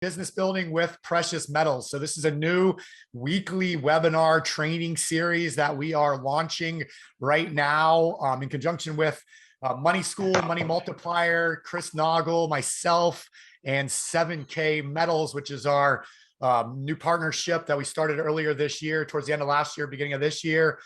business building with precious metals. So this is a new weekly webinar training series that we are launching right now in conjunction with Money School, Money Multiplier, Chris Noggle, myself, and 7K Metals, which is our new partnership that we started earlier this year, towards the end of last year, beginning of this year,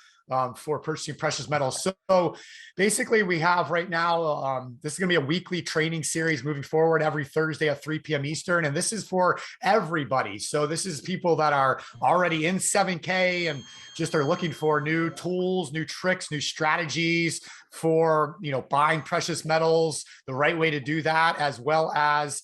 for purchasing precious metals. So basically we have right now, this is going to be a weekly training series moving forward every Thursday at 3 p.m. Eastern. And this is for everybody. So this is people that are already in 7K and just are looking for new tools, new tricks, new strategies for, buying precious metals, the right way to do that, as well as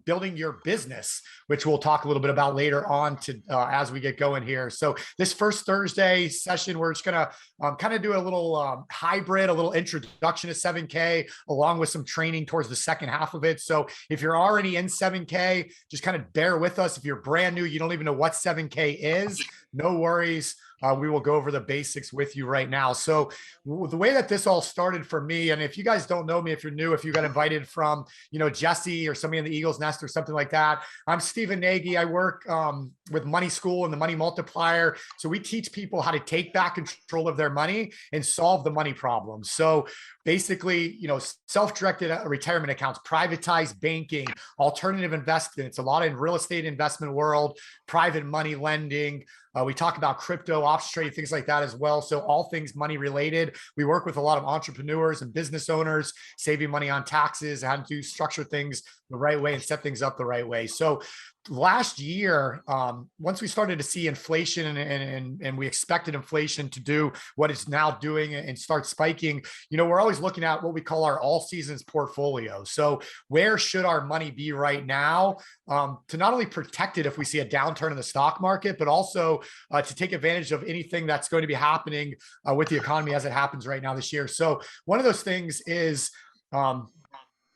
building your business, which we'll talk a little bit about later on as we get going here. So this first Thursday session, we're just going to kind of do a little hybrid, a little introduction to 7K, along with some training towards the second half of it. So if you're already in 7K, just kind of bear with us. If you're brand new, you don't even know what 7K is, no worries. We will go over the basics with you right now. So the way that this all started for me, and if you guys don't know me, if you're new, if you got invited from, Jesse or somebody in the Eagles Nest or something like that, I'm Stephen Nagy. I work with Money School and the Money Multiplier. So we teach people how to take back control of their money and solve the money problem. So basically, self-directed retirement accounts, privatized banking, alternative investments, a lot in real estate investment world, private money lending. We talk about crypto, options trading, things like that as well. So all things money related. We work with a lot of entrepreneurs and business owners, saving money on taxes, how to structure things the right way and set things up the right way. So last year, once we started to see inflation and we expected inflation to do what it's now doing and start spiking, we're always looking at what we call our all seasons portfolio. So where should our money be right now to not only protect it if we see a downturn in the stock market, but also to take advantage of anything that's going to be happening with the economy as it happens right now this year. So one of those things is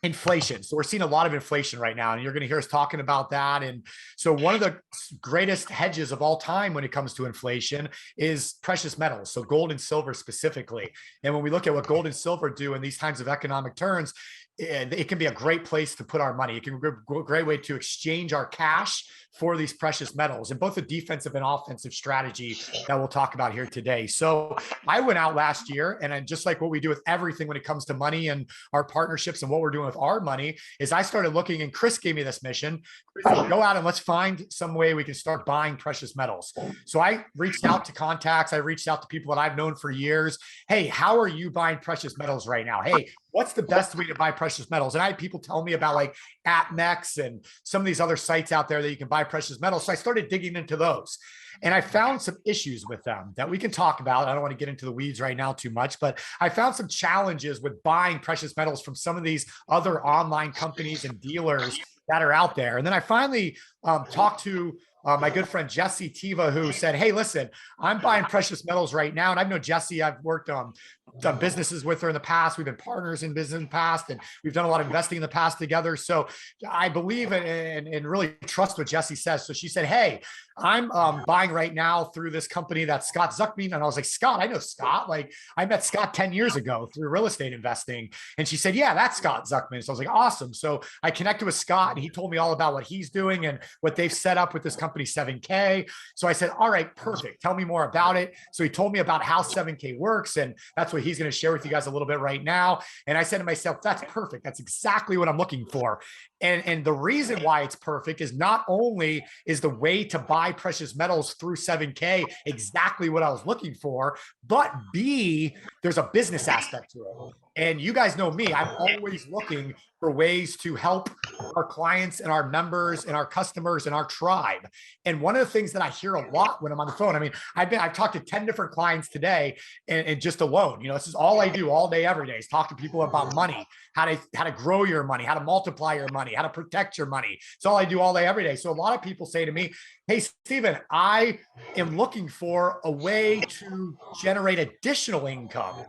inflation. So we're seeing a lot of inflation right now, and you're going to hear us talking about that. And so one of the greatest hedges of all time when it comes to inflation is precious metals. So gold and silver specifically. And when we look at what gold and silver do in these times of economic turns, it can be a great place to put our money. It can be a great way to exchange our cash for these precious metals, and both a defensive and offensive strategy that we'll talk about here today. So I went out last year, and just like what we do with everything when it comes to money and our partnerships and what we're doing with our money, is I started looking, and Chris gave me this mission: go out and let's find some way we can start buying precious metals. So I reached out to contacts. I reached out to people that I've known for years. Hey, how are you buying precious metals right now? Hey, what's the best way to buy precious metals? And I had people tell me about like AppMex and some of these other sites out there that you can buy precious metals. So I started digging into those, and I found some issues with them that we can talk about. I don't want to get into the weeds right now too much, but I found some challenges with buying precious metals from some of these other online companies and dealers that are out there. And then I finally talked to my good friend Jesse Tiva, who said, hey, listen, I'm buying precious metals right now. And I've known Jesse, I've worked on done businesses with her in the past. We've been partners in business in the past, and we've done a lot of investing in the past together. So I believe and really trust what Jesse says. So she said, hey, I'm buying right now through this company that's Scott Zuckman. And I was like, Scott, I know Scott. Like, I met Scott 10 years ago through real estate investing. And she said, yeah, that's Scott Zuckman. So I was like, awesome. So I connected with Scott, and he told me all about what he's doing and what they've set up with this company 7K. So I said, all right, perfect. Tell me more about it. So he told me about how 7K works, and that's what he's going to share with you guys a little bit right now. And I said to myself, that's perfect. That's exactly what I'm looking for. And the reason why it's perfect is not only is the way to buy precious metals through 7K exactly what I was looking for, but B, there's a business aspect to it. And you guys know me, I'm always looking for ways to help our clients and our members and our customers and our tribe. And one of the things that I hear a lot when I'm on the phone, I mean, I've talked to 10 different clients today, and just alone, this is all I do all day, every day, is talk to people about money, how to grow your money, how to multiply your money, how to protect your money. It's all I do all day, every day. So a lot of people say to me, hey, Stephen, I am looking for a way to generate additional income.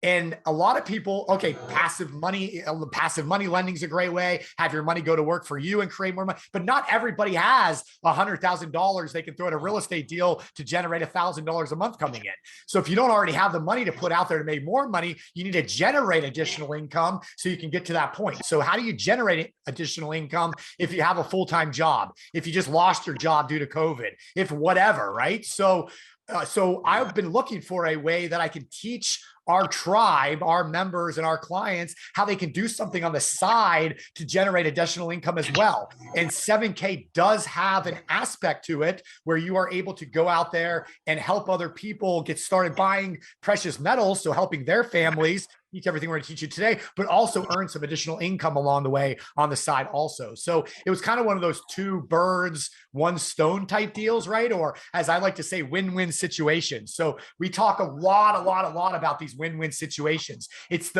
And a lot of people, okay, passive money lending is a great way. Have your money go to work for you and create more money. But not everybody has $100,000 they can throw at a real estate deal to generate $1,000 a month coming in. So if you don't already have the money to put out there to make more money, you need to generate additional income so you can get to that point. So how do you generate additional income if you have a full-time job, if you just lost your job due to COVID, if whatever, right? So I've been looking for a way that I can teach our tribe, our members and our clients, how they can do something on the side to generate additional income as well. And 7K does have an aspect to it where you are able to go out there and help other people get started buying precious metals. So helping their families teach everything we're going to teach you today, but also earn some additional income along the way on the side also. So it was kind of one of those two birds, one stone type deals, right? Or as I like to say, win-win situations. So we talk a lot about these win-win situations. It's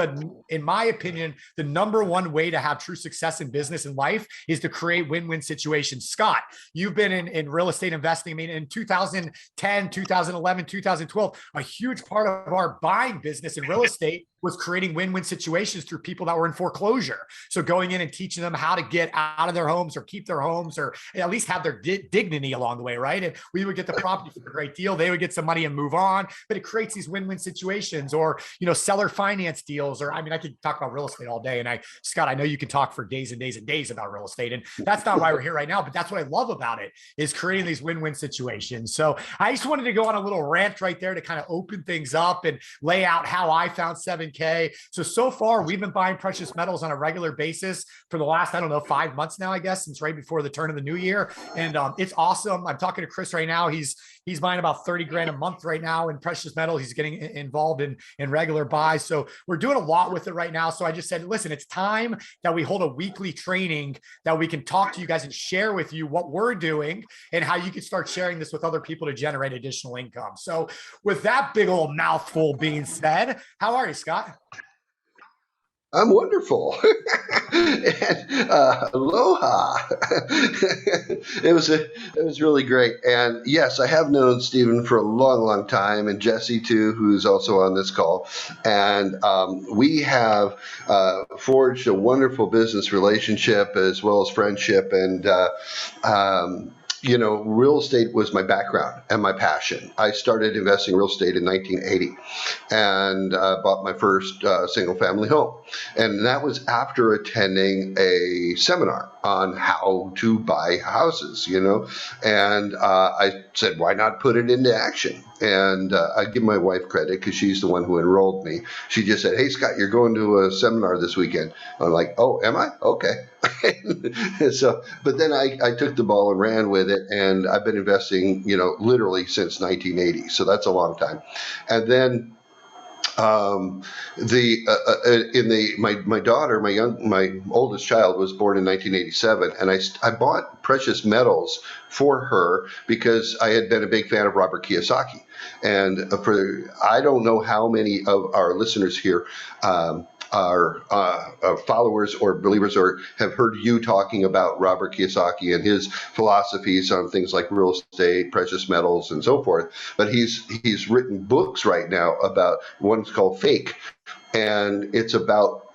in my opinion, the number one way to have true success in business and life is to create win-win situations. Scott, you've been in real estate investing. I mean, in 2010, 2011, 2012, a huge part of our buying business in real estate was creating win-win situations through people that were in foreclosure. So going in and teaching them how to get out of their homes or keep their homes or at least have their dignity along the way, right? And we would get the property for a great deal. They would get some money and move on, but it creates these win-win situations or, seller finance deals. Or, I mean, I could talk about real estate all day. And Scott, I know you can talk for days and days and days about real estate. And that's not why we're here right now, but that's what I love about it is creating these win-win situations. So I just wanted to go on a little rant right there to kind of open things up and lay out how I found 7K. So far, we've been buying precious metals on a regular basis for the last, 5 months now, I guess, since right before the turn of the new year. And it's awesome. I'm talking to Chris right now. He's buying about 30 grand a month right now in precious metal. He's getting involved in regular buys. So we're doing a lot with it right now. So I just said, listen, it's time that we hold a weekly training that we can talk to you guys and share with you what we're doing and how you can start sharing this with other people to generate additional income. So with that big old mouthful being said, how are you, Scott? I'm wonderful. And, aloha. It was really great. And yes, I have known Stephen for a long time, and Jesse too, who's also on this call. And we have forged a wonderful business relationship as well as friendship. And real estate was my background and my passion. I started investing in real estate in 1980 and bought my first single family home. And that was after attending a seminar on how to buy houses, and I said, why not put it into action? And I give my wife credit because she's the one who enrolled me. She just said, hey, Scott, you're going to a seminar this weekend. I'm like, oh, am I? Okay. But then I took the ball and ran with it, and I've been investing, literally since 1980. So that's a long time. And then my daughter, my oldest child was born in 1987, and I bought precious metals for her because I had been a big fan of Robert Kiyosaki. And I don't know how many of our listeners here are followers or believers or have heard you talking about Robert Kiyosaki and his philosophies on things like real estate, precious metals, and so forth. But he's written books right now about one's called Fake, and it's about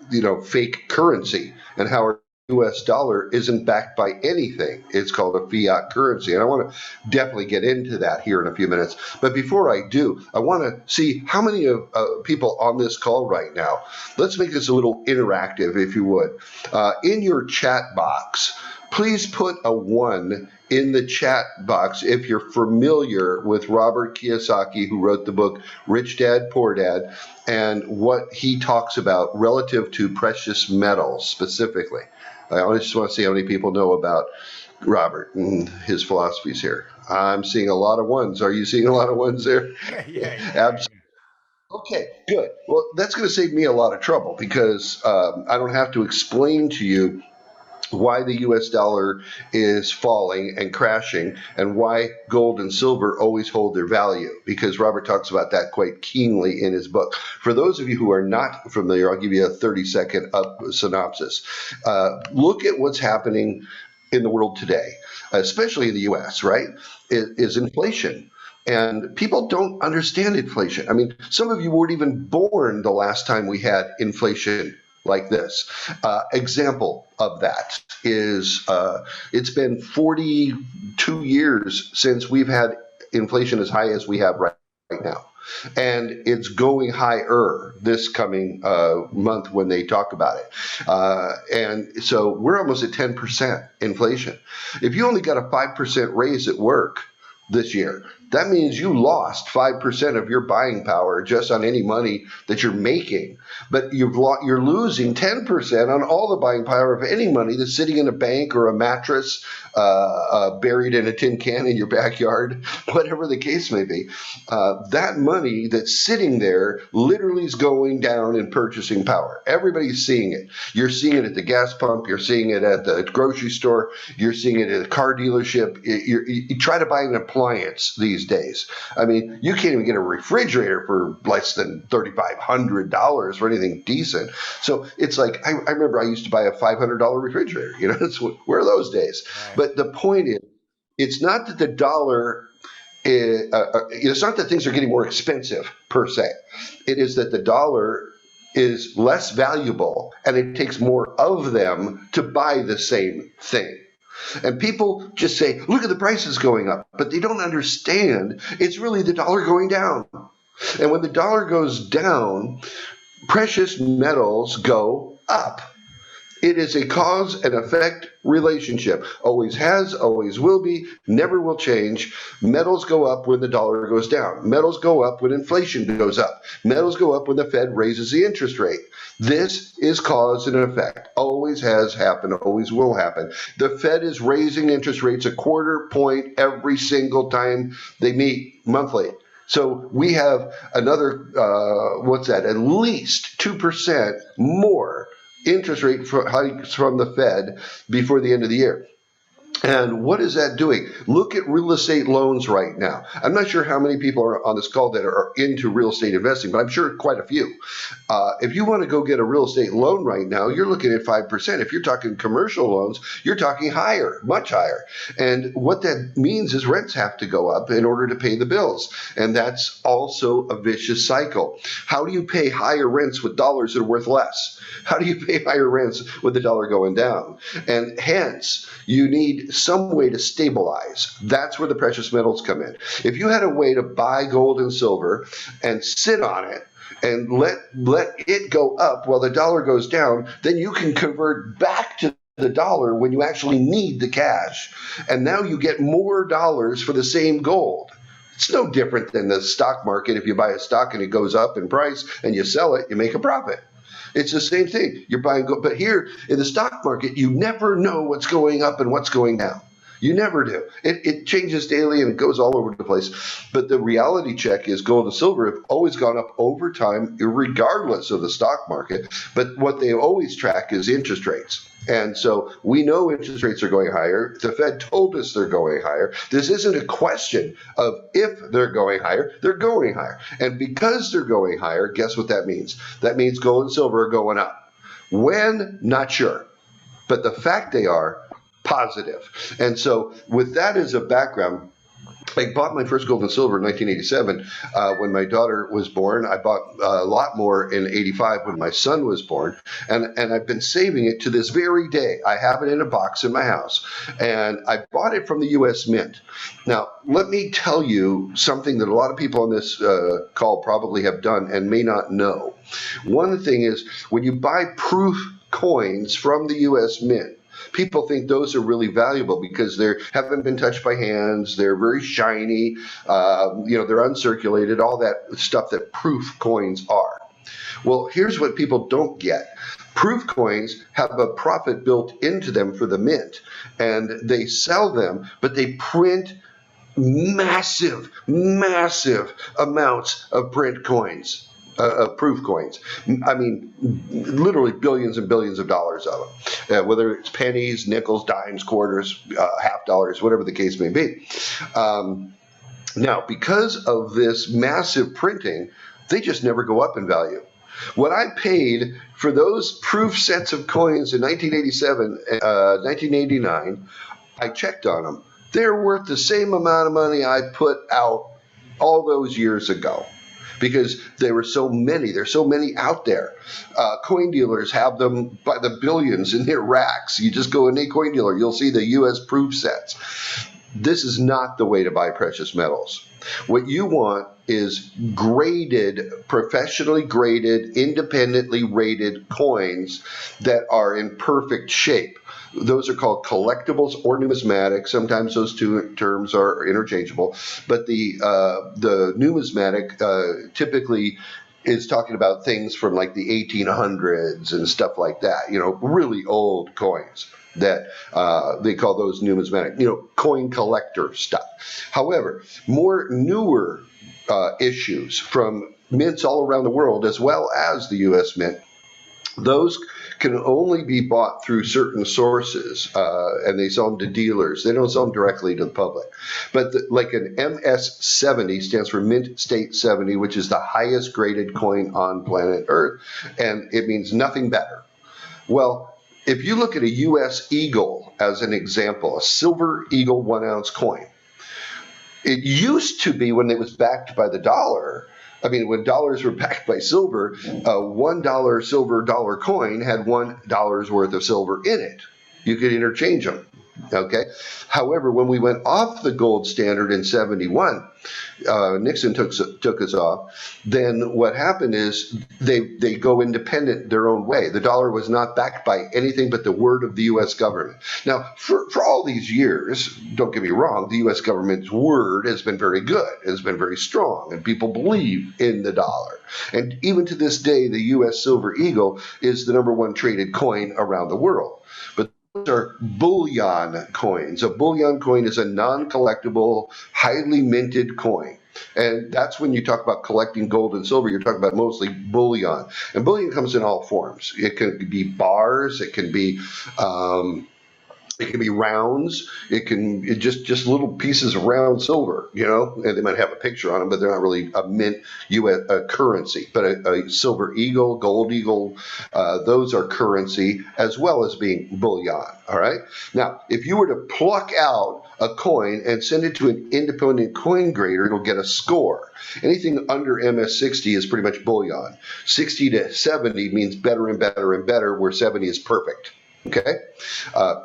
fake currency and how our U.S. dollar isn't backed by anything. It's called a fiat currency. And I want to definitely get into that here in a few minutes. But before I do, I want to see how many of people on this call right now. Let's make this a little interactive, if you would. In your chat box, please put a 1 in the chat box if you're familiar with Robert Kiyosaki, who wrote the book Rich Dad, Poor Dad, and what he talks about relative to precious metals specifically. I just want to see how many people know about Robert and his philosophies here. I'm seeing a lot of 1s. Are you seeing a lot of 1s there? Yeah. Absolutely. Okay, good. Well, that's going to save me a lot of trouble because I don't have to explain to you why the U.S. dollar is falling and crashing and why gold and silver always hold their value, because Robert talks about that quite keenly in his book. For those of you who are not familiar, I'll give you a 30-second synopsis. Look at what's happening in the world today, especially in the U.S., right, is inflation. And people don't understand inflation. I mean, some of you weren't even born the last time we had inflation like this. Example of that is it's been 42 years since we've had inflation as high as we have right now. And it's going higher this coming month when they talk about it. And so we're almost at 10% inflation. If you only got a 5% raise at work this year, that means you lost 5% of your buying power just on any money that you're making. But you're losing 10% on all the buying power of any money that's sitting in a bank or a mattress, buried in a tin can in your backyard, whatever the case may be. That money that's sitting there literally is going down in purchasing power. Everybody's seeing it. You're seeing it at the gas pump. You're seeing it at the grocery store. You're seeing it at a car dealership. You try to buy an appliance these days. I mean, you can't even get a refrigerator for less than $3,500 for anything decent. So it's like, I remember I used to buy a $500 refrigerator. You know, where are those days? Right. But the point is, it's not that the dollar it's not that things are getting more expensive per se. It is that the dollar is less valuable and it takes more of them to buy the same thing. And people just say, look at the prices going up, but they don't understand it's really the dollar going down. And when the dollar goes down, precious metals go up. It is a cause and effect relationship. Always has, always will be, never will change. Metals go up when the dollar goes down. Metals go up when inflation goes up. Metals go up when the Fed raises the interest rate. This is cause and effect. Always has happened, always will happen. The Fed is raising interest rates a quarter point every single time they meet monthly. So we have another, at least 2% more interest rate hikes from the Fed before the end of the year. And what is that doing? Look at real estate loans right now. I'm not sure how many people are on this call that are into real estate investing, but I'm sure quite a few. If you want to go get a real estate loan right now, you're looking at 5%. If you're talking commercial loans, you're talking higher, much higher. And what that means is rents have to go up in order to pay the bills. And that's also a vicious cycle. How do you pay higher rents with dollars that are worth less? How do you pay higher rents with the dollar going down? And hence, you need some way to stabilize. That's where the precious metals come in. If you had a way to buy gold and silver and sit on it and let it go up while the dollar goes down, then you can convert back to the dollar when you actually need the cash. And now you get more dollars for the same gold. It's no different than the stock market. If you buy a stock and it goes up in price and you sell it, you make a profit. It's the same thing. You're buying gold. But here in the stock market, you never know what's going up and what's going down. You never do. It changes daily and it goes all over the place. But the reality check is gold and silver have always gone up over time, regardless of the stock market. But what they always track is interest rates. And so we know interest rates are going higher. The Fed told us they're going higher. This isn't a question of if they're going higher. They're going higher. And because they're going higher, guess what that means? That means gold and silver are going up. When? Not sure. But the fact they are, positive. And so with that as a background, I bought my first gold and silver in 1987 when my daughter was born. I bought a lot more in 85 when my son was born. And I've been saving it to this very day. I have it in a box in my house. And I bought it from the U.S. Mint. Now, let me tell you something that a lot of people on this call probably have done and may not know. One thing is when you buy proof coins from the U.S. Mint, people think those are really valuable because they haven't been touched by hands. They're very shiny. They're uncirculated, all that stuff that proof coins are. Well, here's what people don't get. Proof coins have a profit built into them for the mint, and they sell them, but they print massive amounts of print coins. Proof coins. I mean, literally billions and billions of dollars of them, whether it's pennies, nickels, dimes, quarters, half dollars, whatever the case may be. Now, because of this massive printing, they just never go up in value. What I paid for those proof sets of coins in 1987, 1989, I checked on them. They're worth the same amount of money I put out all those years ago, because there were so many. There's so many out there. Coin dealers have them by the billions in their racks. You just go in a coin dealer, you'll see the U.S. proof sets. This is not the way to buy precious metals. What you want is graded, professionally graded, independently rated coins that are in perfect shape. Those are called collectibles or numismatic. Sometimes those two terms are interchangeable, but the numismatic typically is talking about things from like the 1800s and stuff like that. You know, really old coins that they call those numismatic. You know, coin collector stuff. However, more newer issues from mints all around the world, as well as the U.S. Mint, those can only be bought through certain sources, and they sell them to dealers. They don't sell them directly to the public. But like an MS-70 stands for Mint State 70, which is the highest graded coin on planet Earth, and it means nothing better. Well, if you look at a U.S. Eagle as an example, a silver Eagle 1 ounce coin, it used to be, when it was backed by the dollar, I mean, when dollars were backed by silver, a $1 silver dollar coin had $1 worth of silver in it. You could interchange them. Okay. However, when we went off the gold standard in 71, Nixon took us off. Then what happened is they go independent their own way. The dollar was not backed by anything but the word of the U.S. government. Now, for all these years, don't get me wrong, the U.S. government's word has been very good, has been very strong, and people believe in the dollar. And even to this day, the U.S. Silver Eagle is the #1 traded coin around the world. But are bullion coins. A bullion coin is a non-collectible, highly minted coin. And that's when you talk about collecting gold and silver, you're talking about mostly bullion. And bullion comes in all forms. It can be bars, it can be rounds. It can just little pieces of round silver, you know, and they might have a picture on them, but they're not really a mint U.S. currency. But a silver eagle, gold eagle, those are currency as well as being bullion. All right. Now, if you were to pluck out a coin and send it to an independent coin grader, it'll get a score. Anything under MS-60 is pretty much bullion. 60 to 70 means better and better and better, where 70 is perfect. Okay,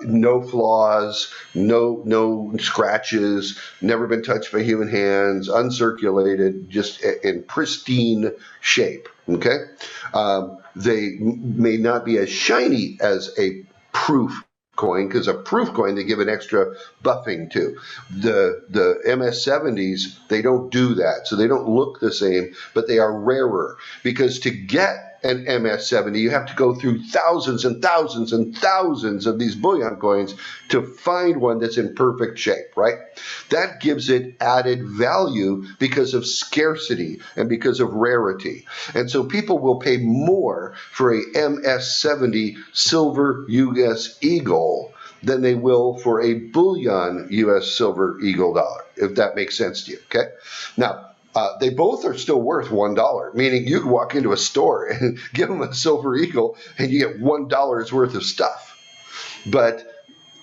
no flaws, no scratches, never been touched by human hands, uncirculated, just in pristine shape. Okay, they may not be as shiny as a proof coin, because a proof coin they give an extra buffing to. The MS-70s, they don't do that, so they don't look the same, but they are rarer, because to get an MS-70, you have to go through thousands and thousands and thousands of these bullion coins to find one that's in perfect shape, right? That gives it added value because of scarcity and because of rarity. And so people will pay more for a MS-70 silver U.S. Eagle than they will for a bullion U.S. silver Eagle dollar, if that makes sense to you, okay? Now, they both are still worth $1, meaning you can walk into a store and give them a silver eagle and you get $1 worth of stuff. But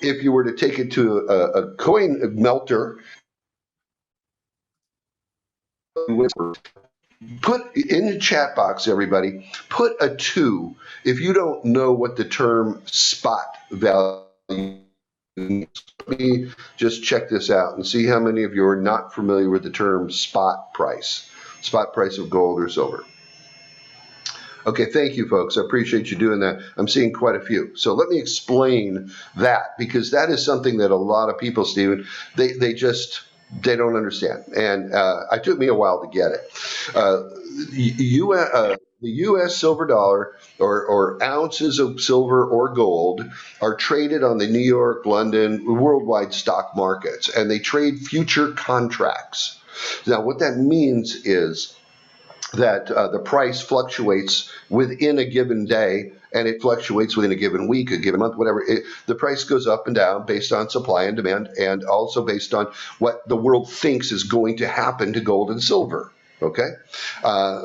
if you were to take it to a coin melter, put in the chat box, everybody, put a 2 if you don't know what the term spot value is. Let me just check this out and see how many of you are not familiar with the term spot price of gold or silver. Okay, thank you, folks. I appreciate you doing that. I'm seeing quite a few. So let me explain that, because that is something that a lot of people, Stephen, they don't understand. And it took me a while to get it. The U.S. silver dollar or ounces of silver or gold are traded on the New York, London, worldwide stock markets, and they trade future contracts. Now, what that means is that the price fluctuates within a given day, and it fluctuates within a given week, a given month, whatever. The price goes up and down based on supply and demand, and also based on what the world thinks is going to happen to gold and silver. Okay,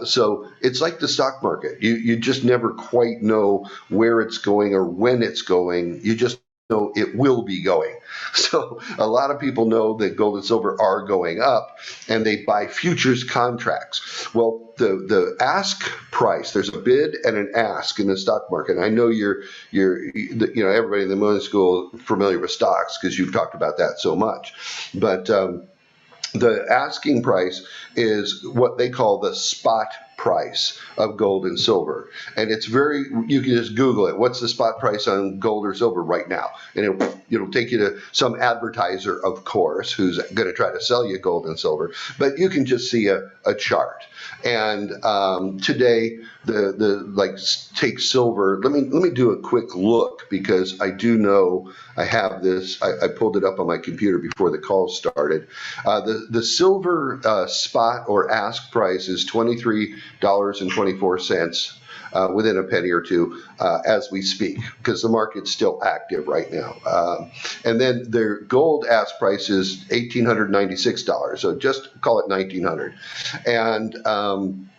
so it's like the stock market. You just never quite know where it's going or when it's going. You just know it will be going. So a lot of people know that gold and silver are going up, and they buy futures contracts. Well, the ask price, there's a bid and an ask in the stock market. And I know everybody in the morning school familiar with stocks because you've talked about that so much, but the asking price is what they call the spot price of gold and silver. And it's you can just Google it. What's the spot price on gold or silver right now? And it'll take you to some advertiser, of course, who's going to try to sell you gold and silver. But you can just see a chart. And today, take silver. Let me do a quick look, because I do know I have this. I pulled it up on my computer before the call started. The silver spot or ask price is $23.24. Within a penny or two as we speak, because the market's still active right now. And then their gold ask price is $1,896, so just call it $1,900. And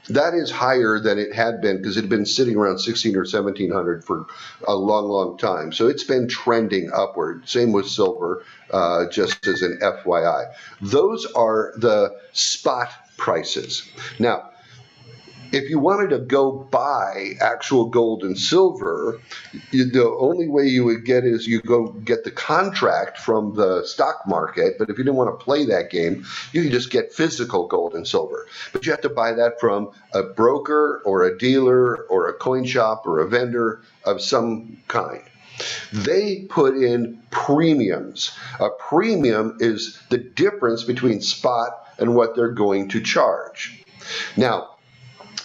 that is higher than it had been, because it had been sitting around $1,600 or $1,700 for a long, long time. So it's been trending upward. Same with silver, just as an FYI. Those are the spot prices. Now, if you wanted to go buy actual gold and silver, the only way you would get is you go get the contract from the stock market. But if you didn't want to play that game, you can just get physical gold and silver. But you have to buy that from a broker or a dealer or a coin shop or a vendor of some kind. They put in premiums. A premium is the difference between spot and what they're going to charge. Now,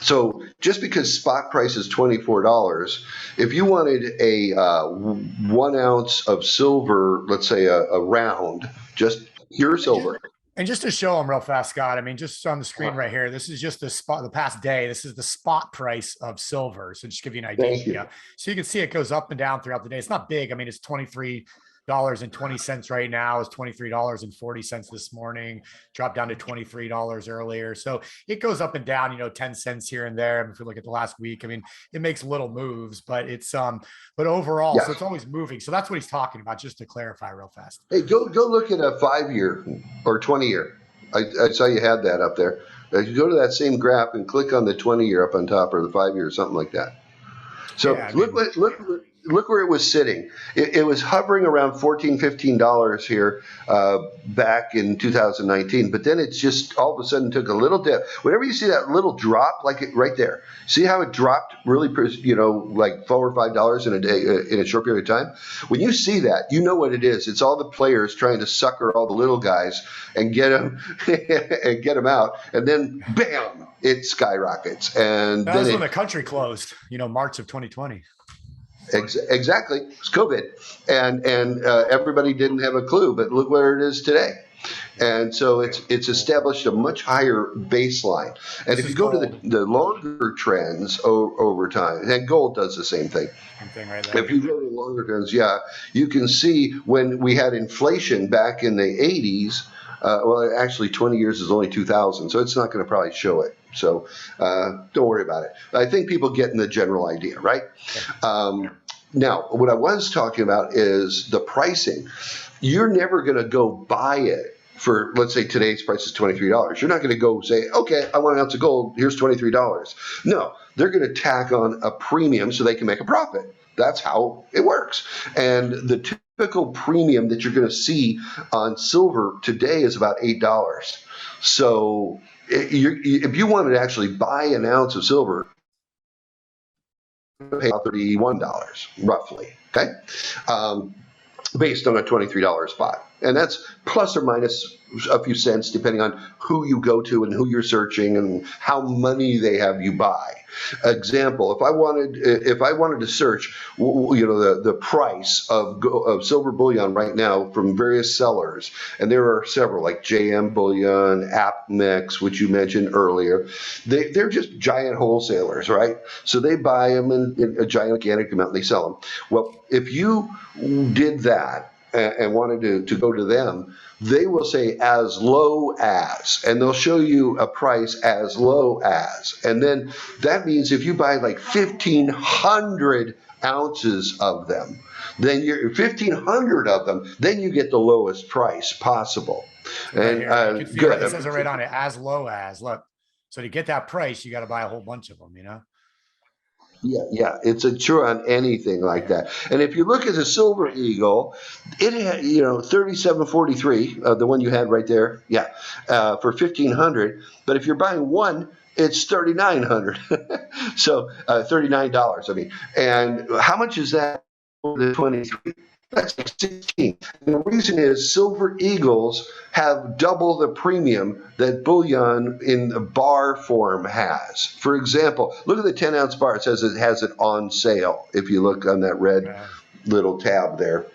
so just because spot price is $24, if you wanted a 1 ounce of silver, let's say a round, just pure silver. And just to show them real fast, Scott, I mean, just on the screen right here, this is just the past day. This is the spot price of silver. So just give you an idea. So you can see it goes up and down throughout the day. It's not big. I mean, it's $23.20 right now. It's $23.40 this morning, dropped down to $23 earlier. So it goes up and down, 10 cents here and there. I mean, if you look at the last week, I mean, it makes little moves, but it's but overall, so it's always moving. So that's what he's talking about, just to clarify real fast. Hey, go look at a 5-year or 20-year. I saw you had that up there. You go to that same graph and click on the 20-year up on top, or the 5-year, or something like that. So look where it was sitting. It was hovering around $14, $15 here back in 2019, but then it's just all of a sudden took a little dip. Whenever you see that little drop, like it right there, see how it dropped really, like $4 or $5 in a day, in a short period of time? When you see that, you know what it is. It's all the players trying to sucker all the little guys and get them out, and then bam, it skyrockets. And that was when the country closed, March of 2020. Exactly. It's COVID, and everybody didn't have a clue, but look where it is today. And so it's established a much higher baseline. And if you go to the longer trends over time, and gold does the same thing. Same thing right there. If you go to longer trends, you can see when we had inflation back in the 80s. Well, actually, 20 years is only 2000, so it's not going to probably show it. So don't worry about it. I think people get in the general idea, right? Now, what I was talking about is the pricing. You're never going to go buy it for, let's say today's price is $23. You're not going to go say, okay, I want an ounce of gold, here's $23. No, they're going to tack on a premium so they can make a profit. That's how it works. And the typical premium that you're going to see on silver today is about $8. So if you wanted to actually buy an ounce of silver, pay about $31 roughly, okay, based on a $23 spot. And that's plus or minus a few cents depending on who you go to and who you're searching and how money they have you buy. Example, if I wanted to search, the price of silver bullion right now from various sellers, and there are several like JM Bullion, AppMix, which you mentioned earlier, they're just giant wholesalers, right? So they buy them in a gigantic amount and they sell them. Well, if you did that and wanted to go to them, they will say as low as, and they'll show you a price as low as. And then that means if you buy like 1,500 ounces of them, then you're 1,500 of them, then you get the lowest price possible. Right And here, good. it says it right on it, as low as. Look, so to get that price, you got to buy a whole bunch of them. Yeah, it's a true on anything like that. And if you look at the Silver Eagle, it had 37.43, the one you had right there, for 1,500. But if you're buying one, it's 3,900. So $39. I mean, and how much is that? The 23. That's like 16. And the reason is Silver Eagles have double the premium that bullion in the bar form has. For example, look at the 10-ounce bar. It says it has it on sale. If you look on that red little tab there,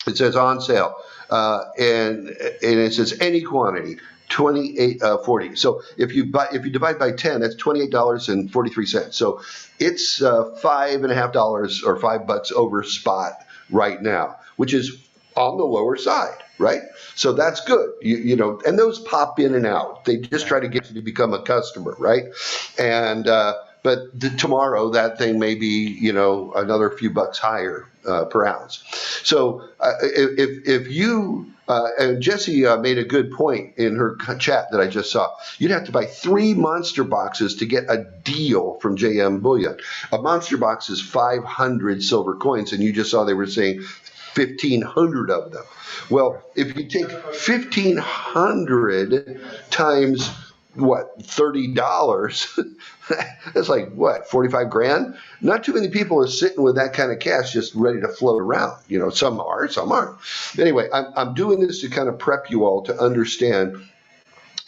it says on sale. And it says any quantity. 28.40. So if you divide by 10, that's $28.43. So it's $5.50 or $5 over spot right now, which is on the lower side, right? So that's good. And those pop in and out. They just try to get you to become a customer, right? And but tomorrow that thing may be another few bucks higher per ounce. So if you and Jessie made a good point in her chat that I just saw. You'd have to buy 3 monster boxes to get a deal from JM Bullion. A monster box is 500 silver coins, and you just saw they were saying 1,500 of them. Well, if you take 1,500 times $30, that's like 45 grand. Not too many people are sitting with that kind of cash just ready to float around. Some are, some aren't. Anyway, I'm doing this to kind of prep you all to understand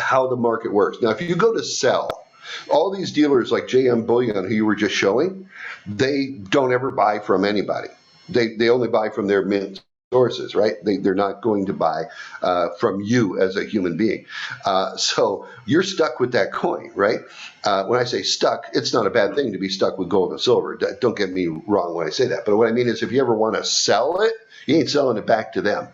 how the market works. Now, if you go to sell, all these dealers like JM Bullion, who you were just showing, they don't ever buy from anybody. They only buy from their mint sources, right? They're not going to buy from you as a human being. So you're stuck with that coin, right? When I say stuck, it's not a bad thing to be stuck with gold and silver. Don't get me wrong when I say that. But what I mean is if you ever want to sell it, you ain't selling it back to them.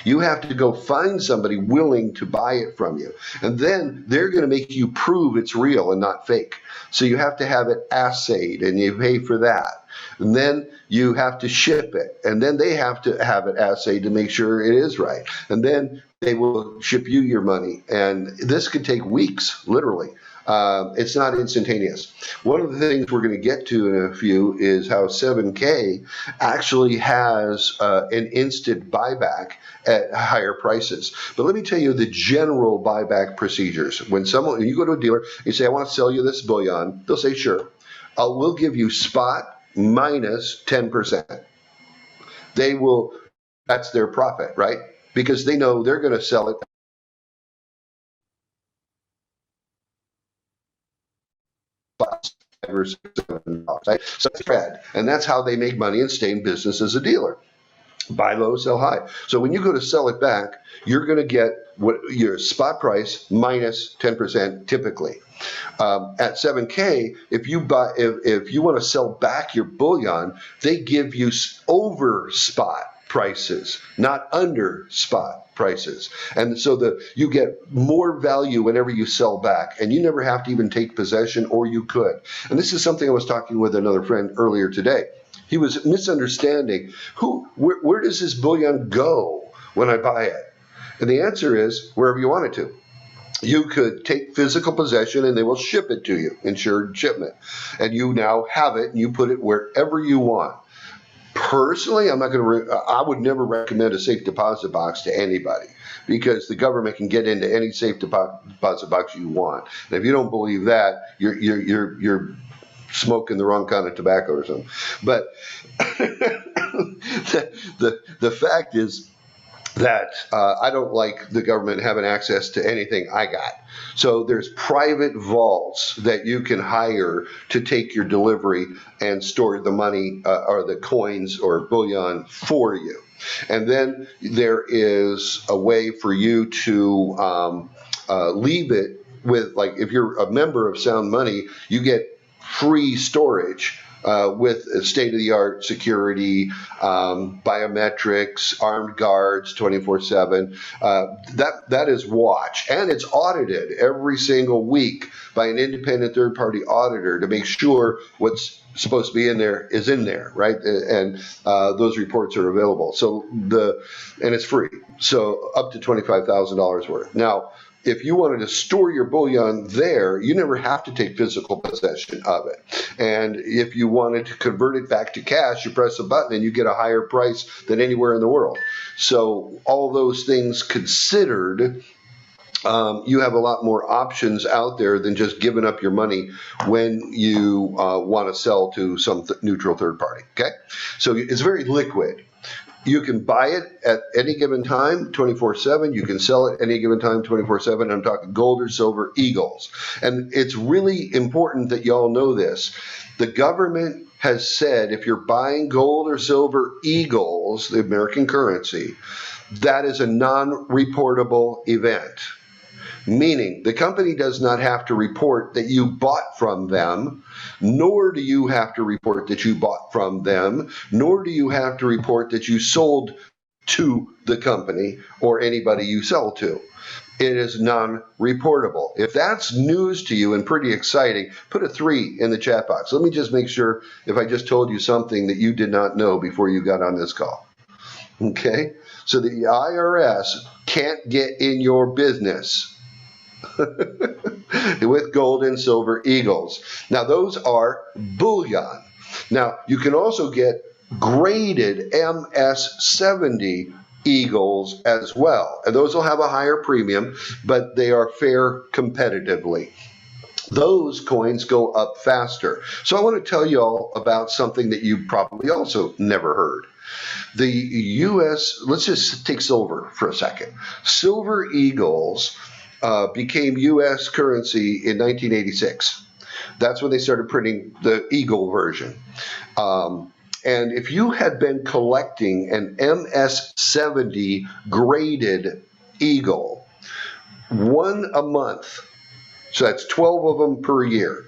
You have to go find somebody willing to buy it from you. And then they're going to make you prove it's real and not fake. So you have to have it assayed, and you pay for that. And then you have to ship it. And then they have to have it assayed to make sure it is right. And then they will ship you your money. And this could take weeks, literally. It's not instantaneous. One of the things we're going to get to in a few is how 7K actually has an instant buyback at higher prices. But let me tell you the general buyback procedures. When you go to a dealer, you say, I want to sell you this bullion, they'll say, sure. We'll give you spot minus 10%. They will, that's their profit, right? Because they know they're going to sell it $5 or $7, right? So spread, and that's how they make money and stay in business as a dealer. Buy low, sell high. So when you go to sell it back, you're going to get what your spot price minus 10% typically. At 7K, if you want to sell back your bullion, they give you over spot prices, not under spot prices. And so you get more value whenever you sell back, and you never have to even take possession, or you could. And this is something I was talking with another friend earlier today. He was misunderstanding where does this bullion go when I buy it? And the answer is wherever you want it to. You could take physical possession and they will ship it to you, insured shipment. And you now have it and you put it wherever you want. Personally, I would never recommend a safe deposit box to anybody, because the government can get into any safe deposit box you want. And if you don't believe that, you're smoking the wrong kind of tobacco or something. But the fact is that I don't like the government having access to anything I got. So there's private vaults that you can hire to take your delivery and store the money or the coins or bullion for you. And then there is a way for you to leave it with, like, if you're a member of Sound Money, you get free storage with state-of-the-art security, biometrics, armed guards, 24/7. That is watch, and it's audited every single week by an independent third-party auditor to make sure what's supposed to be in there is in there, right? And those reports are available. So and it's free. So up to $25,000 worth. Now, if you wanted to store your bullion there, you never have to take physical possession of it. And if you wanted to convert it back to cash, you press a button and you get a higher price than anywhere in the world. So all those things considered, you have a lot more options out there than just giving up your money when you want to sell to some neutral third party. Okay, so it's very liquid. You can buy it at any given time, 24/7. You can sell it any given time, 24/7. I'm talking gold or silver eagles. And it's really important that y'all know this. The government has said if you're buying gold or silver eagles, the American currency, that is a non-reportable event. Meaning the company does not have to report that you bought from them, nor do you have to report that you bought from them, nor do you have to report that you sold to the company or anybody you sell to. It is non-reportable. If that's news to you and pretty exciting, put a 3 in the chat box. Let me just make sure if I just told you something that you did not know before you got on this call. Okay? So the IRS can't get in your business with gold and silver eagles. Now, those are bullion. Now, you can also get graded MS-70 eagles as well. And those will have a higher premium, but they are fair competitively. Those coins go up faster. So I want to tell you all about something that you probably also never heard. The U.S., let's just take silver for a second. Silver eagles became U.S. currency in 1986. That's when they started printing the eagle version. And if you had been collecting an MS-70 graded eagle, one a month, so that's 12 of them per year,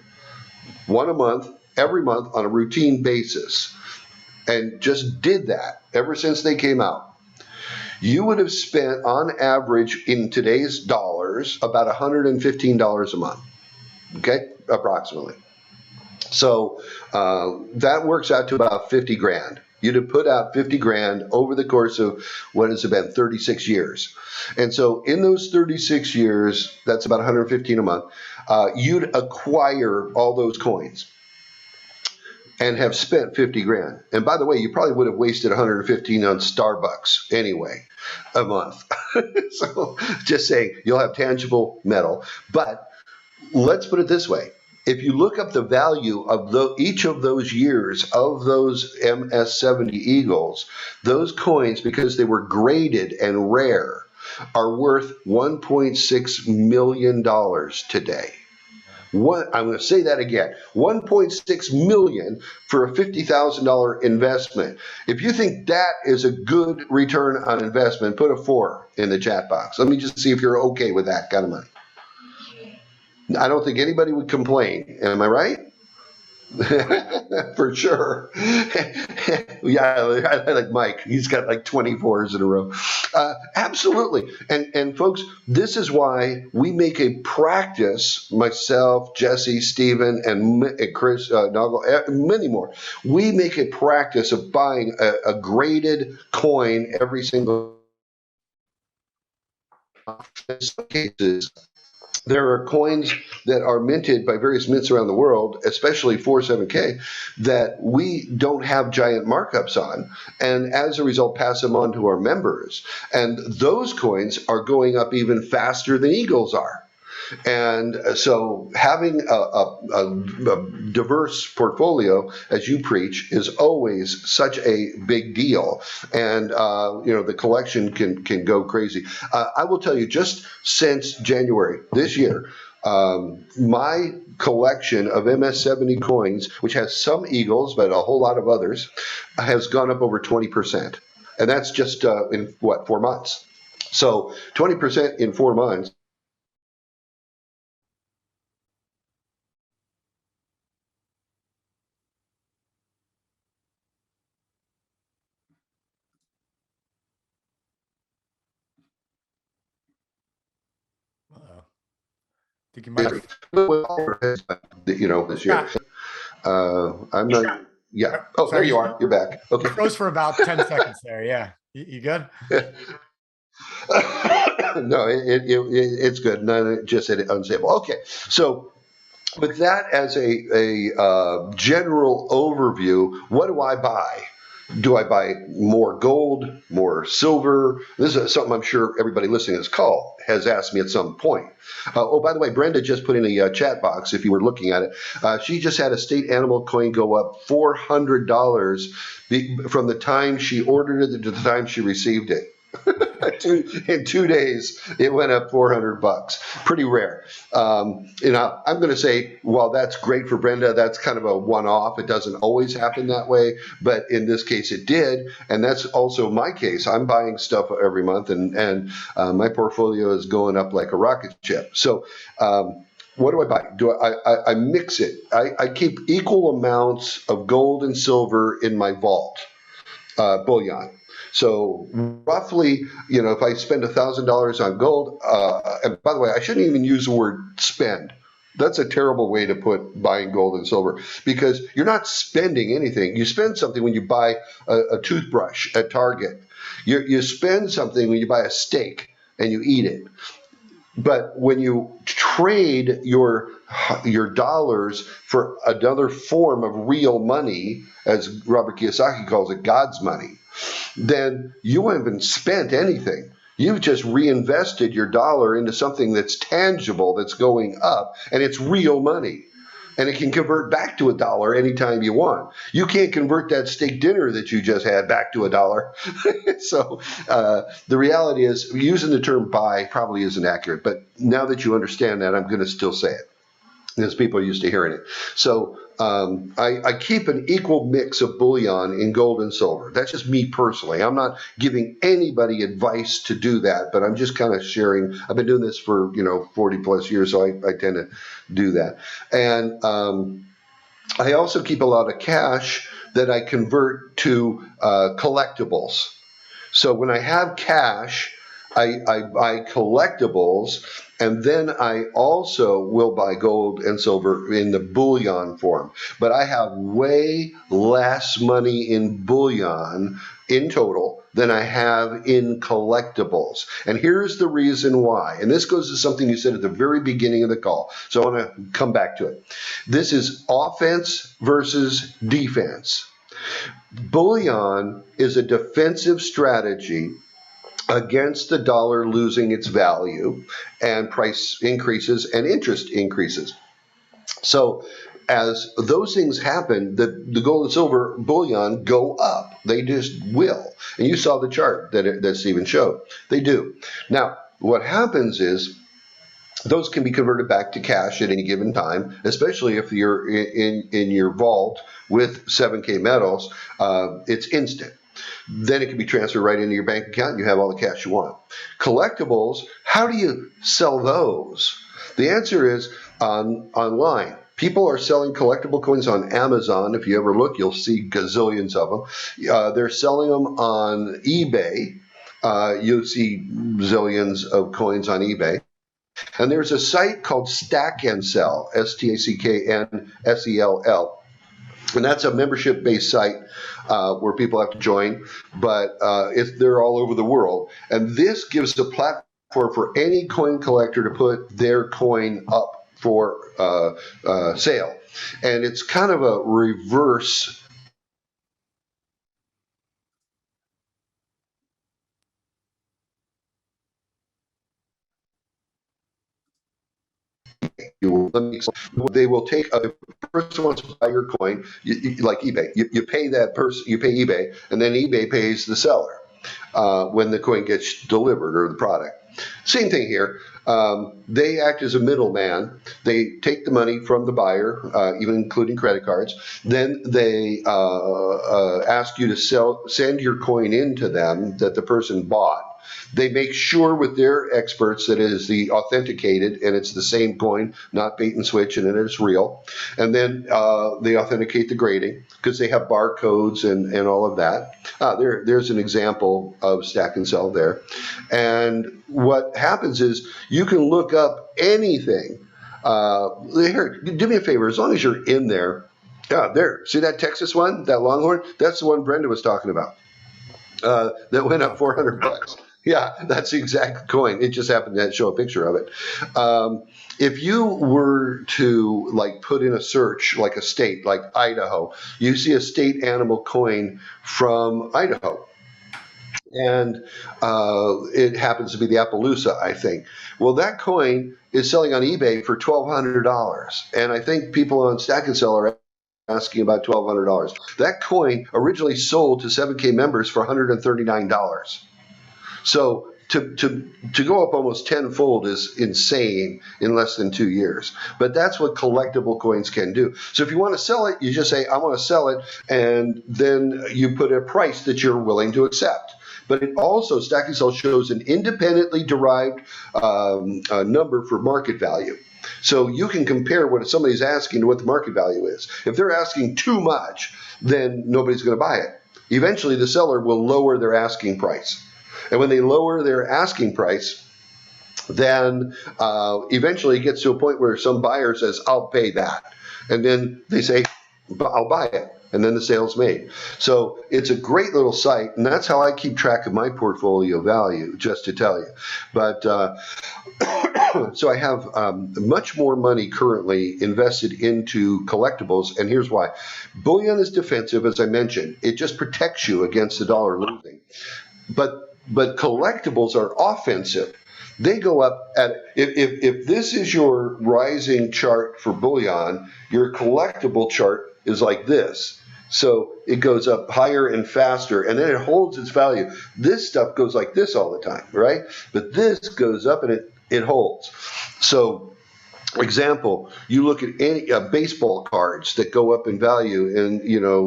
one a month, every month on a routine basis, and just did that ever since they came out, you would have spent on average in today's dollars about $115 a month, okay, approximately. So that works out to about 50 grand. You'd have put out 50 grand over the course of what has been 36 years. And so in those 36 years, that's about 115 a month, you'd acquire all those coins and have spent 50 grand. And by the way, you probably would have wasted 115 on Starbucks anyway a month. So just saying, you'll have tangible metal. But let's put it this way. If you look up the value of each of those years of those MS-70 eagles, those coins, because they were graded and rare, are worth $1.6 million today. I'm going to say that again, $1.6 million for a $50,000 investment. If you think that is a good return on investment, put a 4 in the chat box. Let me just see if you're okay with that kind of money. I don't think anybody would complain. Am I right? For sure. Yeah, I like Mike. He's got like 24s in a row. Absolutely. And folks, this is why we make a practice, myself, Jesse, Stephen, and Chris, Noggle, many more. We make a practice of buying a graded coin every single cases. There are coins that are minted by various mints around the world, especially 47K, that we don't have giant markups on, and as a result pass them on to our members. And those coins are going up even faster than eagles are. And so having a diverse portfolio, as you preach, is always such a big deal. And, the collection can go crazy. I will tell you, just since January this year, my collection of MS-70 coins, which has some eagles, but a whole lot of others, has gone up over 20%. And that's just in, 4 months. So 20% in 4 months. think you might have. This year. I'm not. Yeah. Oh, there Sorry, you are. You're back. Okay. Froze for about 10 seconds there. Yeah. You good? No, it's good. None, just said unstable. Okay. So with that as a general overview, what do I buy? Do I buy more gold, more silver? This is something I'm sure everybody listening to this call has asked me at some point. Oh, by the way, Brenda just put in a chat box, if you were looking at it. She just had a state animal coin go up $400 from the time she ordered it to the time she received it. In 2 days, it went up $400. Pretty rare. I'm going to say, while that's great for Brenda, that's kind of a one-off. It doesn't always happen that way, but in this case, it did, and that's also my case. I'm buying stuff every month, and my portfolio is going up like a rocket ship. So. What do I buy? I mix it. I keep equal amounts of gold and silver in my vault, bullion. So roughly, if I spend $1,000 on gold, and by the way, I shouldn't even use the word spend. That's a terrible way to put buying gold and silver, because you're not spending anything. You spend something when you buy a toothbrush at Target. You spend something when you buy a steak and you eat it. But when you trade your dollars for another form of real money, as Robert Kiyosaki calls it, God's money, then you haven't spent anything. You've just reinvested your dollar into something that's tangible, that's going up, and it's real money. And it can convert back to $1 anytime you want. You can't convert that steak dinner that you just had back to $1. So the reality is, using the term buy probably isn't accurate. But now that you understand that, I'm going to still say it, because people are used to hearing it. So I keep an equal mix of bullion in gold and silver. That's just me personally. I'm not giving anybody advice to do that, but I'm just kind of sharing. I've been doing this for 40 plus years, so I tend to do that. And I also keep a lot of cash that I convert to collectibles. So when I have cash, I buy collectibles, and then I also will buy gold and silver in the bullion form. But I have way less money in bullion in total than I have in collectibles. And here's the reason why. And this goes to something you said at the very beginning of the call. So I want to come back to it. This is offense versus defense. Bullion is a defensive strategy against the dollar losing its value and price increases and interest increases. So as those things happen, the gold and silver bullion go up. They just will. And you saw the chart that Stephen showed. They do. Now, what happens is those can be converted back to cash at any given time, especially if you're in your vault with 7K metals. It's instant. Then it can be transferred right into your bank account and you have all the cash you want. Collectibles, how do you sell those? The answer is online. People are selling collectible coins on Amazon. If you ever look, you'll see gazillions of them. They're selling them on eBay. You'll see zillions of coins on eBay. And there's a site called Stack and Sell, STACKNSELL. And that's a membership-based site where people have to join, but they're all over the world. And this gives a platform for any coin collector to put their coin up for sale. And it's kind of a reverse they will take a person wants to buy your coin, like eBay. You pay that person, you pay eBay, and then eBay pays the seller when the coin gets delivered or the product. Same thing here. They act as a middleman. They take the money from the buyer, even including credit cards. Then they ask you to send your coin into them that the person bought. They make sure with their experts that it is the authenticated and it's the same coin, not bait and switch, and it's real. And then they authenticate the grading because they have barcodes and all of that. There's an example of Stack and Sell there. And what happens is you can look up anything Here, do me a favor. As long as you're in there, yeah, there. See that Texas one, that Longhorn? That's the one Brenda was talking about. That went up 400 bucks. Yeah, that's the exact coin. It just happened to show a picture of it. If you were to like put in a search, like a state, like Idaho, you see a state animal coin from Idaho. And it happens to be the Appaloosa, I think. Well, that coin is selling on eBay for $1,200, and I think people on Stack and Sell are asking about $1,200. That coin originally sold to 7K members for $139. So to go up almost tenfold is insane in less than 2 years. But that's what collectible coins can do. So if you want to sell it, you just say, I want to sell it, and then you put a price that you're willing to accept. But it also, Stack and Sell shows an independently derived number for market value. So you can compare what somebody's asking to what the market value is. If they're asking too much, then nobody's going to buy it. Eventually, the seller will lower their asking price. And when they lower their asking price, then eventually it gets to a point where some buyer says, I'll pay that. And then they say, I'll buy it. And then the sale's made. So it's a great little site, and that's how I keep track of my portfolio value, just to tell you. But so I have much more money currently invested into collectibles, and here's why. Bullion is defensive, as I mentioned. It just protects you against the dollar losing. But collectibles are offensive. They go up at, if this is your rising chart for bullion, your collectible chart is like this. So it goes up higher and faster, and then it holds its value. This stuff goes like this all the time, right? But this goes up and it holds. So, example, you look at any baseball cards that go up in value, and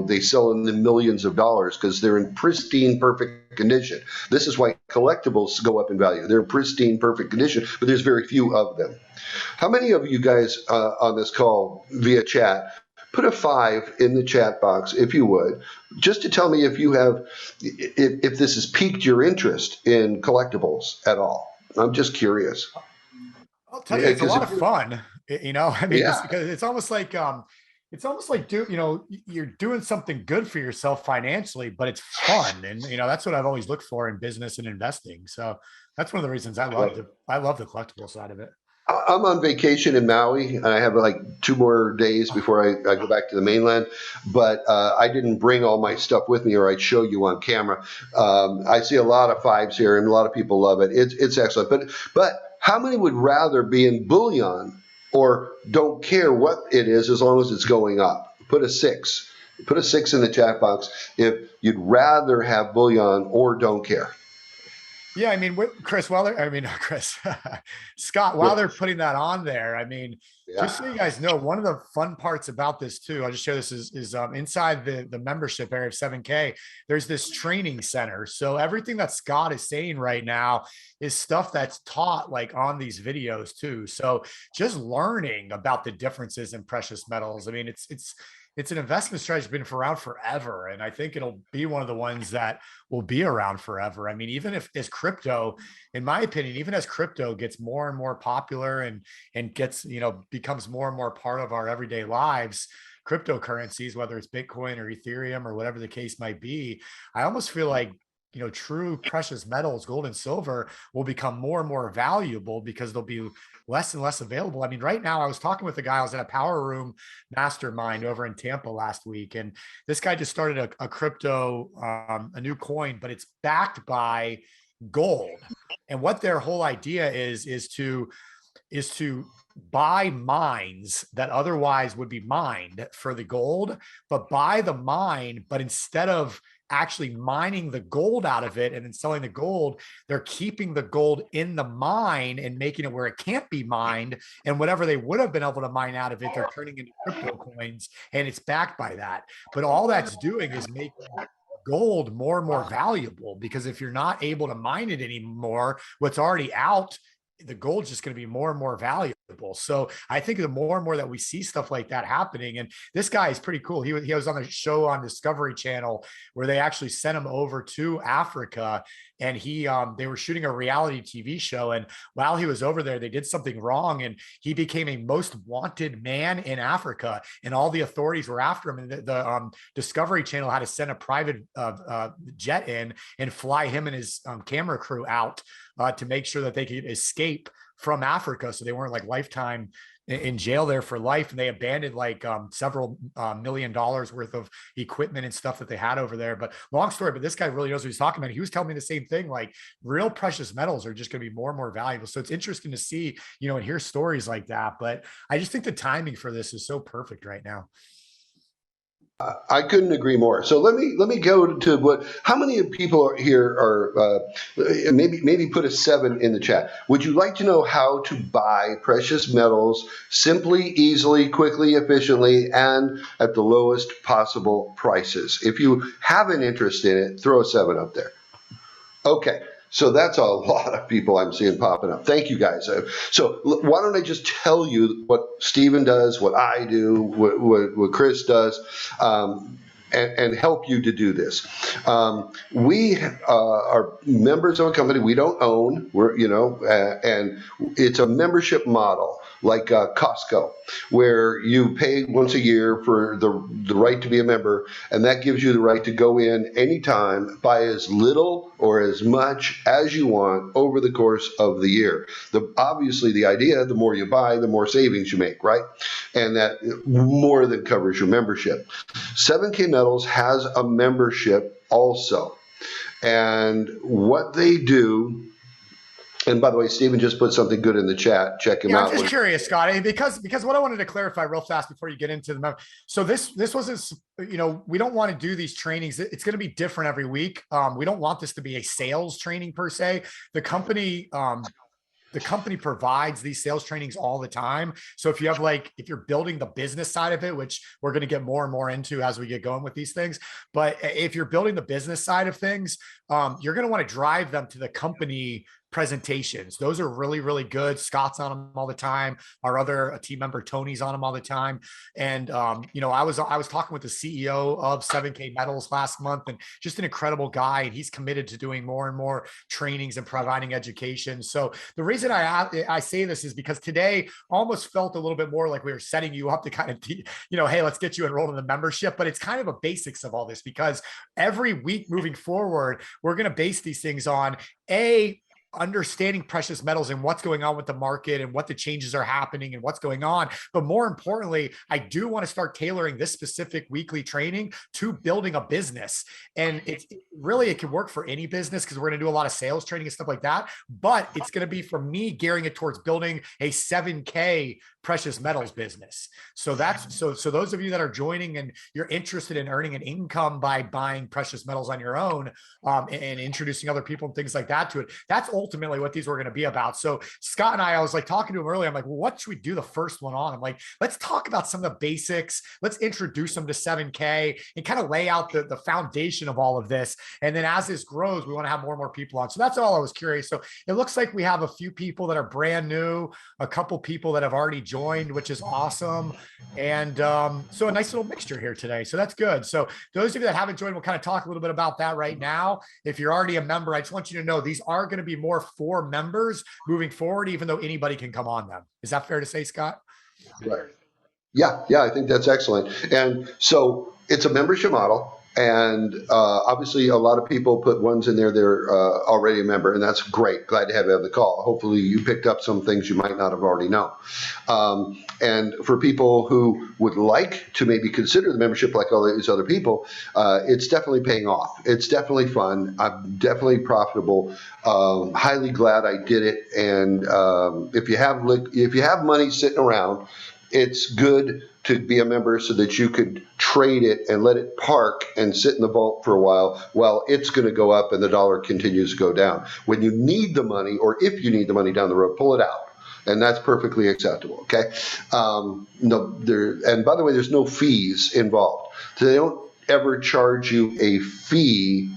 they sell in the millions of dollars because they're in pristine, perfect condition. This is why collectibles go up in value. They're in pristine, perfect condition, but there's very few of them. How many of you guys on this call via chat? Put a 5 in the chat box, if you would, just to tell me if you have, if this has piqued your interest in collectibles at all. I'm just curious. I'll tell you, it's a lot of fun. I mean, Yeah. because it's almost like you're doing something good for yourself financially, but it's fun, and that's what I've always looked for in business and investing. So that's one of the reasons I love the collectible side of it. I'm on vacation in Maui, and I have like 2 more days before I go back to the mainland. But I didn't bring all my stuff with me, or I'd show you on camera. I see a lot of 5s here, and a lot of people love it. It's excellent. But how many would rather be in bullion, or don't care what it is as long as it's going up? Put a 6. Put a 6 in the chat box if you'd rather have bullion or don't care. Yeah, I mean, Scott, while they're putting that on there, just so you guys know, one of the fun parts about this too, I'll just share this is inside the membership area of 7K, there's this training center. So everything that Scott is saying right now is stuff that's taught like on these videos too. So just learning about the differences in precious metals. I mean, it's an investment strategy that's been around forever. And I think it'll be one of the ones that will be around forever. I mean, even if as crypto, in my opinion, even as crypto gets more and more popular and gets, becomes more and more part of our everyday lives, cryptocurrencies, whether it's Bitcoin or Ethereum or whatever the case might be, I almost feel like true precious metals, gold and silver, will become more and more valuable because they'll be less and less available. I mean, right now I was talking with a guy, I was in a power room mastermind over in Tampa last week. And this guy just started a crypto, a new coin, but it's backed by gold. And what their whole idea is to buy mines that otherwise would be mined for the gold, but buy the mine, but instead of actually mining the gold out of it and then selling the gold, they're keeping the gold in the mine and making it where it can't be mined. And whatever they would have been able to mine out of it, they're turning into crypto coins, and it's backed by that. But all that's doing is making gold more and more valuable, because if you're not able to mine it anymore, what's already out the gold's just going to be more and more valuable. So I think the more and more that we see stuff like that happening, and this guy is pretty cool. He was on a show on Discovery Channel where they actually sent him over to Africa, and they were shooting a reality TV show. And while he was over there, they did something wrong, and he became a most wanted man in Africa, and all the authorities were after him. And the Discovery Channel had to send a private jet in and fly him and his camera crew out to make sure that they could escape from Africa, so they weren't like lifetime in jail there for life. And they abandoned like several $1 million worth of equipment and stuff that they had over there. But long story, but this guy really knows what he's talking about. He was telling me the same thing, like real precious metals are just going to be more and more valuable. So it's interesting to see, and hear stories like that. But I just think the timing for this is so perfect right now. I couldn't agree more. So let me go to how many people are here are maybe put a 7 in the chat. Would you like to know how to buy precious metals simply, easily, quickly, efficiently, and at the lowest possible prices? If you have an interest in it, throw a 7 up there. Okay. So that's a lot of people I'm seeing popping up. Thank you, guys. So why don't I just tell you what Stephen does, what I do, what Chris does, and help you to do this. We are members of a company we don't own. And it's a membership model like Costco, where you pay once a year for the right to be a member, and that gives you the right to go in anytime, buy as little or as much as you want over the course of the year. Obviously, the idea, the more you buy, the more savings you make, right? And that more than covers your membership. 7K Metals has a membership also. And what they do, and by the way, Stephen just put something good in the chat. Check him out. I'm just curious, Scott, because what I wanted to clarify real fast before you get into the so this wasn't, we don't want to do these trainings. It's going to be different every week. We don't want this to be a sales training per se. The company provides these sales trainings all the time. So if you're building the business side of it, which we're going to get more and more into as we get going with these things, but if you're building the business side of things, you're going to want to drive them to the company presentations. Those are really, really good. Scott's on them all the time. Our other team member, Tony's on them all the time. And, I was talking with the CEO of 7K Metals last month, and just an incredible guy. And he's committed to doing more and more trainings and providing education. So the reason I say this is because today almost felt a little bit more like we were setting you up to kind of, hey, let's get you enrolled in the membership. But it's kind of a basics of all this, because every week moving forward, we're going to base these things on understanding precious metals and what's going on with the market and what the changes are happening and what's going on. But more importantly, I do want to start tailoring this specific weekly training to building a business. And it can work for any business, because we're going to do a lot of sales training and stuff like that. But it's going to be for me gearing it towards building a 7K precious metals business. So so those of you that are joining and you're interested in earning an income by buying precious metals on your own, and introducing other people and things like that to it, that's ultimately what these were going to be about. So Scott and I was like talking to him earlier. I'm like, well, what should we do the first one on? I'm like, let's talk about some of the basics. Let's introduce them to 7K and kind of lay out the foundation of all of this. And then as this grows, we want to have more and more people on. So that's all I was curious. So it looks like we have a few people that are brand new, a couple people that have already joined, which is awesome. And so a nice little mixture here today. So that's good. So those of you that haven't joined, we'll kind of talk a little bit about that right now. If you're already a member, I just want you to know these are going to be more for members moving forward, even though anybody can come on them. Is that fair to say, Scott? Right. Yeah, I think that's excellent. And so it's a membership model. And obviously, a lot of people put ones in there they're already a member, and that's great. Glad to have you on the call. Hopefully, you picked up some things you might not have already known. And for people who would like to maybe consider the membership like all these other people, it's definitely paying off. It's definitely fun. I'm definitely profitable. Highly glad I did it. And if you have money sitting around, it's good to be a member so that you could trade it and let it park and sit in the vault for a while it's going to go up and the dollar continues to go down. When you need the money, or if you need the money down the road, pull it out. And that's perfectly acceptable, okay? And by the way, there's no fees involved. So they don't ever charge you a fee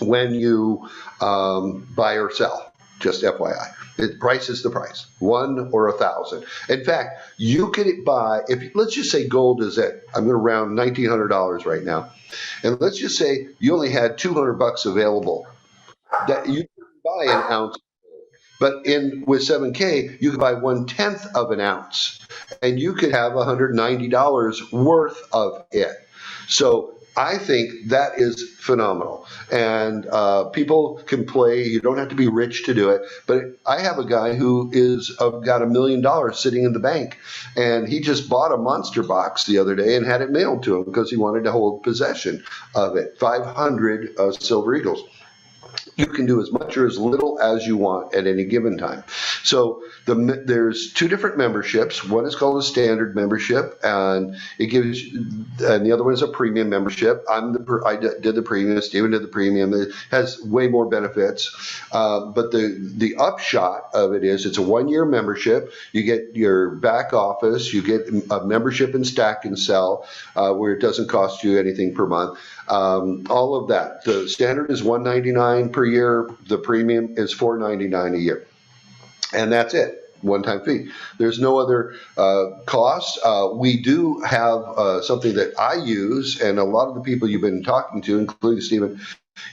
when you buy or sell, just FYI. Price is the price, 1 or 1,000. In fact, you could buy, if let's just say gold is at, I'm going to round $1,900 right now, and let's just say you only had $200 available, that you can buy an ounce. But with 7K, you could buy 1/10 of an ounce, and you could have $190 worth of it. So I think that is phenomenal. And people can play. You don't have to be rich to do it. But I have a guy who got $1 million sitting in the bank, and he just bought a monster box the other day and had it mailed to him because he wanted to hold possession of it. 500 Silver Eagles. You can do as much or as little as you want at any given time. So there's 2 different memberships. One is called a standard membership, and and the other one is a premium membership. I did the premium. Stephen did the premium. It has way more benefits, but the upshot of it is it's a 1-year membership. You get your back office. You get a membership in Stack and Sell, where it doesn't cost you anything per month. All of that. The standard is $199 per year. The premium is $499 a year, and that's it. One-time fee. There's no other costs. We do have something that I use, and a lot of the people you've been talking to, including Stephen,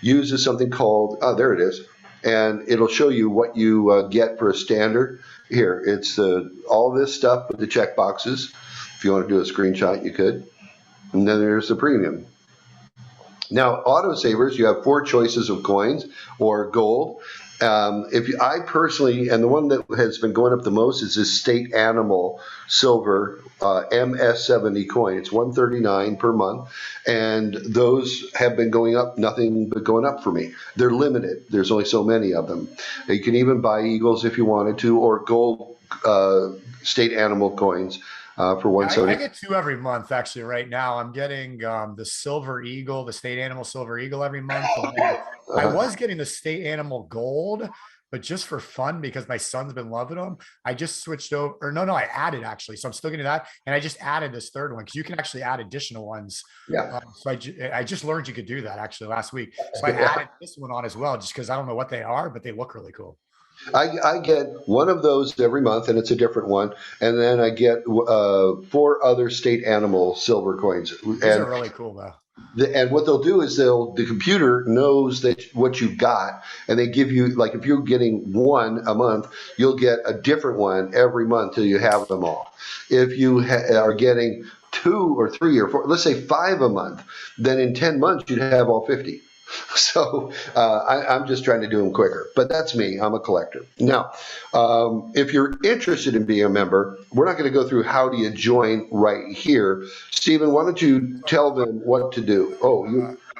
uses something called. There it is, and it'll show you what you get for a standard. Here, it's all this stuff with the check boxes. If you want to do a screenshot, you could, and then there's the premium. Now, autosavers, you have 4 choices of coins or gold. I personally, and the one that has been going up the most is this State Animal Silver MS70 coin. It's $139 per month, and those have been going up, nothing but going up for me. They're limited. There's only so many of them. You can even buy Eagles if you wanted to, or gold State Animal coins. For 170. I get 2 every month. Actually, right now I'm getting the Silver Eagle, the State Animal Silver Eagle every month. I was getting the State Animal Gold, but just for fun because my son's been loving them, I just switched over. Or no, I added actually. So I'm still getting that, and I just added this 3rd one because you can actually add additional ones. Yeah. So I just learned you could do that actually last week. So I added this one on as well, just because I don't know what they are, but they look really cool. I get one of those every month, and it's a different one. And then I get 4 other State Animal silver coins. These are really cool, though. And what they'll do is the computer knows what you got, and they give you, like, if you're getting 1 a month, you'll get a different one every month till you have them all. If you are getting 2 or 3 or 4, let's say 5 a month, then in 10 months you'd have all 50. So I'm just trying to do them quicker, but that's me. I'm a collector. Now, if you're interested in being a member, we're not going to go through how do you join right here. Stephen, why don't you tell them what to do?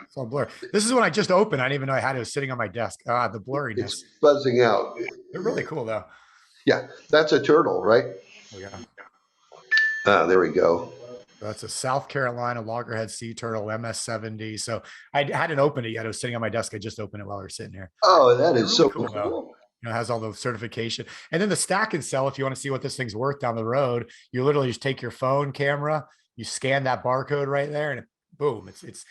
It's all blurry. This is when I just opened. I didn't even know I had it. It was sitting on my desk. The blurriness. It's buzzing out. They're really cool, though. Yeah, that's a turtle, right? Oh, yeah. There we go. That's a South Carolina loggerhead sea turtle MS70. So I hadn't opened it yet. It was sitting on my desk. I just opened it while we were sitting here. Oh, that is so cool. It has all the certification. And then the Stack and Sell, if you want to see what this thing's worth down the road, you literally just take your phone camera, you scan that barcode right there, and boom, it's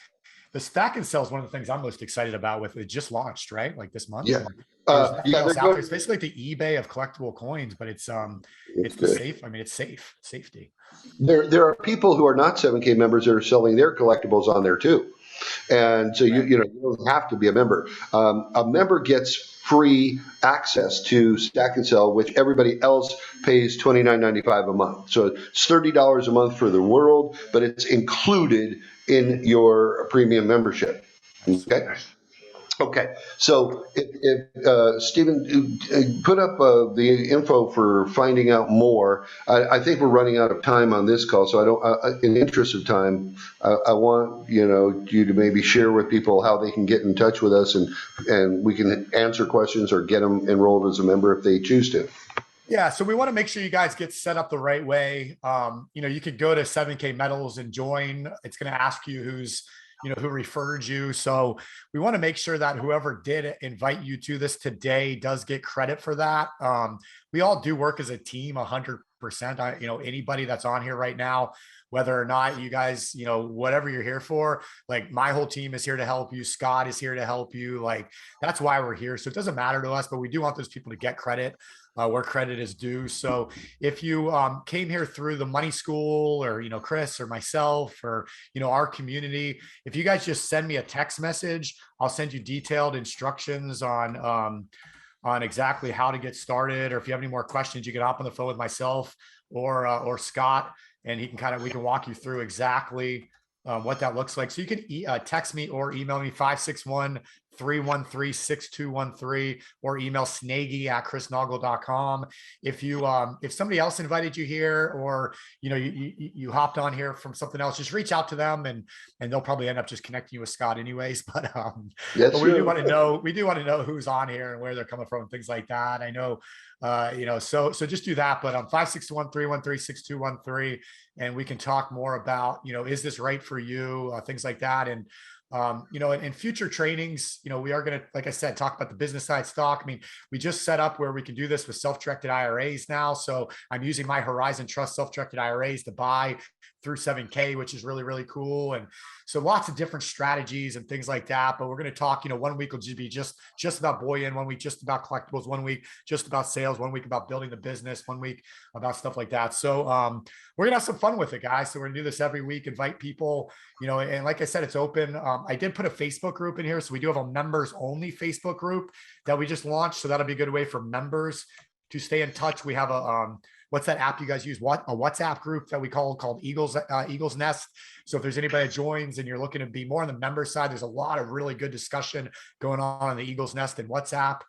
the Stack and Sell is one of the things I'm most excited about. With it just launched, right? Like this month. Yeah. It's basically like the eBay of collectible coins, but it's safe. I mean, it's safety. There are people who are not 7K members that are selling their collectibles on there too. And so you don't have to be a member. A member gets free access to Stack and Sell, which everybody else pays $29.95 a month. So it's $30 a month for the world, but it's included in your premium membership. Okay. So if Stephen, put up the info for finding out more. I think we're running out of time on this call, so I don't. In the interest of time, I want you to maybe share with people how they can get in touch with us, and we can answer questions or get them enrolled as a member if they choose to. Yeah, so we want to make sure you guys get set up the right way. You could go to 7K Metals and join. It's going to ask you who referred you. So we want to make sure that whoever did invite you to this today does get credit for that. We all do work as a team 100%. Anybody that's on here right now, whether or not you guys, whatever you're here for, like my whole team is here to help you. Scott is here to help you. Like, that's why we're here. So it doesn't matter to us, but we do want those people to get credit. where credit is due. So if you came here through the money school, or Chris or myself, or our community, if you guys just send me a text message, I'll send you detailed instructions on exactly how to get started. Or if you have any more questions, you can hop on the phone with myself or Scott, and we can walk you through exactly what that looks like. So you can text me or email me 561-313-6213, or email snaggy@chrisnoggle.com. If somebody else invited you here, or you hopped on here from something else, just reach out to them, and they'll probably end up just connecting you with Scott anyways. But we do want to know who's on here and where they're coming from and things like that. I know so just do that. But 561-313-6213, and we can talk more about, is this right for you, things like that. And in future trainings, we are going to, like I said, talk about the business side stock. I mean, we just set up where we can do this with self-directed IRAs now. So I'm using my Horizon Trust self-directed IRAs to buy through 7K, which is really, really cool. And so lots of different strategies and things like that. But we're going to talk, 1 week will be just about Bullion, 1 week just about collectibles, 1 week just about sales, 1 week about building the business, 1 week about stuff like that. So we're going to have some fun with it, guys. So we're going to do this every week, invite people, and like I said, it's open. I did put a Facebook group in here. So we do have a members only Facebook group that we just launched. So that'll be a good way for members to stay in touch. We have a, what's that app you guys use? What, a WhatsApp group that we called Eagles Nest. So if there's anybody that joins and you're looking to be more on the member side, there's a lot of really good discussion going on in the Eagles Nest and WhatsApp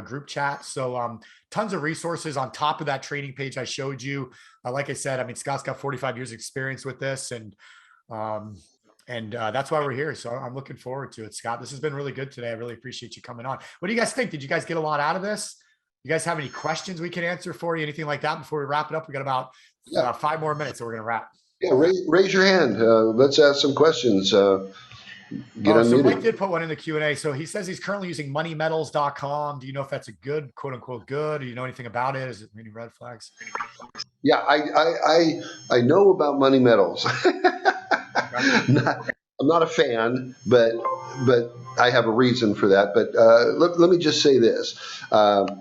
group chat. So tons of resources on top of that training page I showed you. Like I said, I mean, Scott's got 45 years experience with this, and that's why we're here. So I'm looking forward to it, Scott. This has been really good today. I really appreciate you coming on. What do you guys think? Did you guys get a lot out of this? You guys have any questions we can answer for you? Anything like that before we wrap it up? We got about 5 more minutes, so we're going to wrap. Yeah, raise your hand. Let's ask some questions. So Mike did put one in the Q&A. So he says he's currently using moneymetals.com. Do you know if that's a good, quote unquote, good? Do you know anything about it? Is it any red flags? Yeah, I know about Money Metals. I'm not a fan, but I have a reason for that. But let me just say this: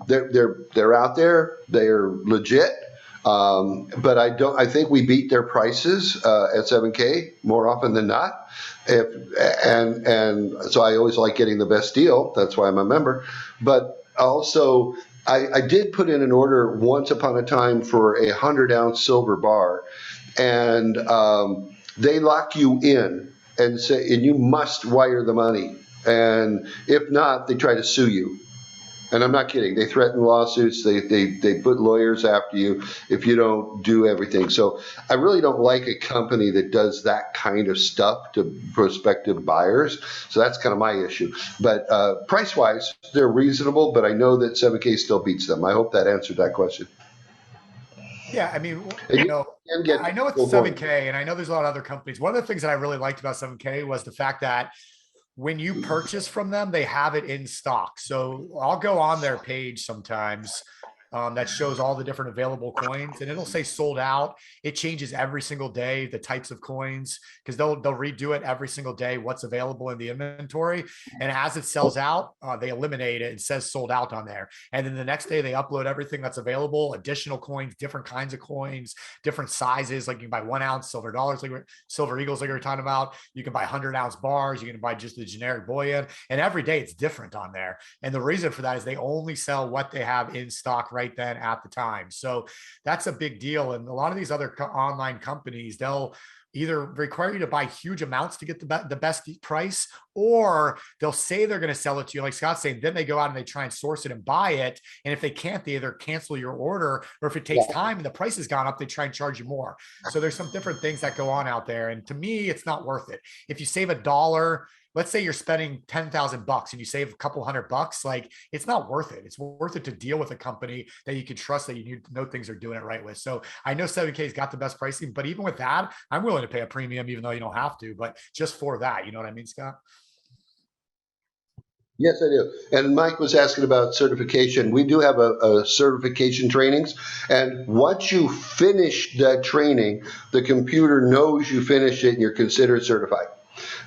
they're out there, they're legit. But I think we beat their prices at 7K more often than not. And so I always like getting the best deal. That's why I'm a member. But also, I did put in an order once upon a time for a 100-ounce silver bar, and they lock you in and you must wire the money. And if not, they try to sue you. And I'm not kidding. They threaten lawsuits. They put lawyers after you if you don't do everything. So I really don't like a company that does that kind of stuff to prospective buyers. So that's kind of my issue. But price-wise, they're reasonable, but I know that 7K still beats them. I hope that answered that question. Yeah, I mean, I know it's 7K, and I know there's a lot of other companies. One of the things that I really liked about 7K was the fact that when you purchase from them, they have it in stock. So I'll go on their page sometimes that shows all the different available coins, and it'll say sold out. It changes every single day, the types of coins, because they'll redo it every single day, what's available in the inventory. And as it sells out, they eliminate it. It says sold out on there. And then the next day they upload everything that's available, additional coins, different kinds of coins, different sizes. Like you can buy 1 ounce silver dollars, like silver eagles, like we were talking about. You can buy 100-ounce bars. You can buy just the generic bullion, and every day it's different on there. And the reason for that is they only sell what they have in stock right then at the time. So that's a big deal. And a lot of these other online companies, they'll either require you to buy huge amounts to get the best price, or they'll say they're going to sell it to you, like Scott's saying. Then they go out and they try and source it and buy it. And if they can't, they either cancel your order, or if it takes time and the price has gone up, they try and charge you more. So there's some different things that go on out there. And to me, it's not worth it. If you save $1, let's say you're spending $10,000 and you save a couple $100, like it's not worth it. It's worth it to deal with a company that you can trust, that you know things are doing it right with. So I know 7K's got the best pricing, but even with that, I'm willing to pay a premium, even though you don't have to, but just for that, you know what I mean, Scott? Yes, I do. And Mike was asking about certification. We do have a certification trainings. And once you finish that training, the computer knows you finished it and you're considered certified.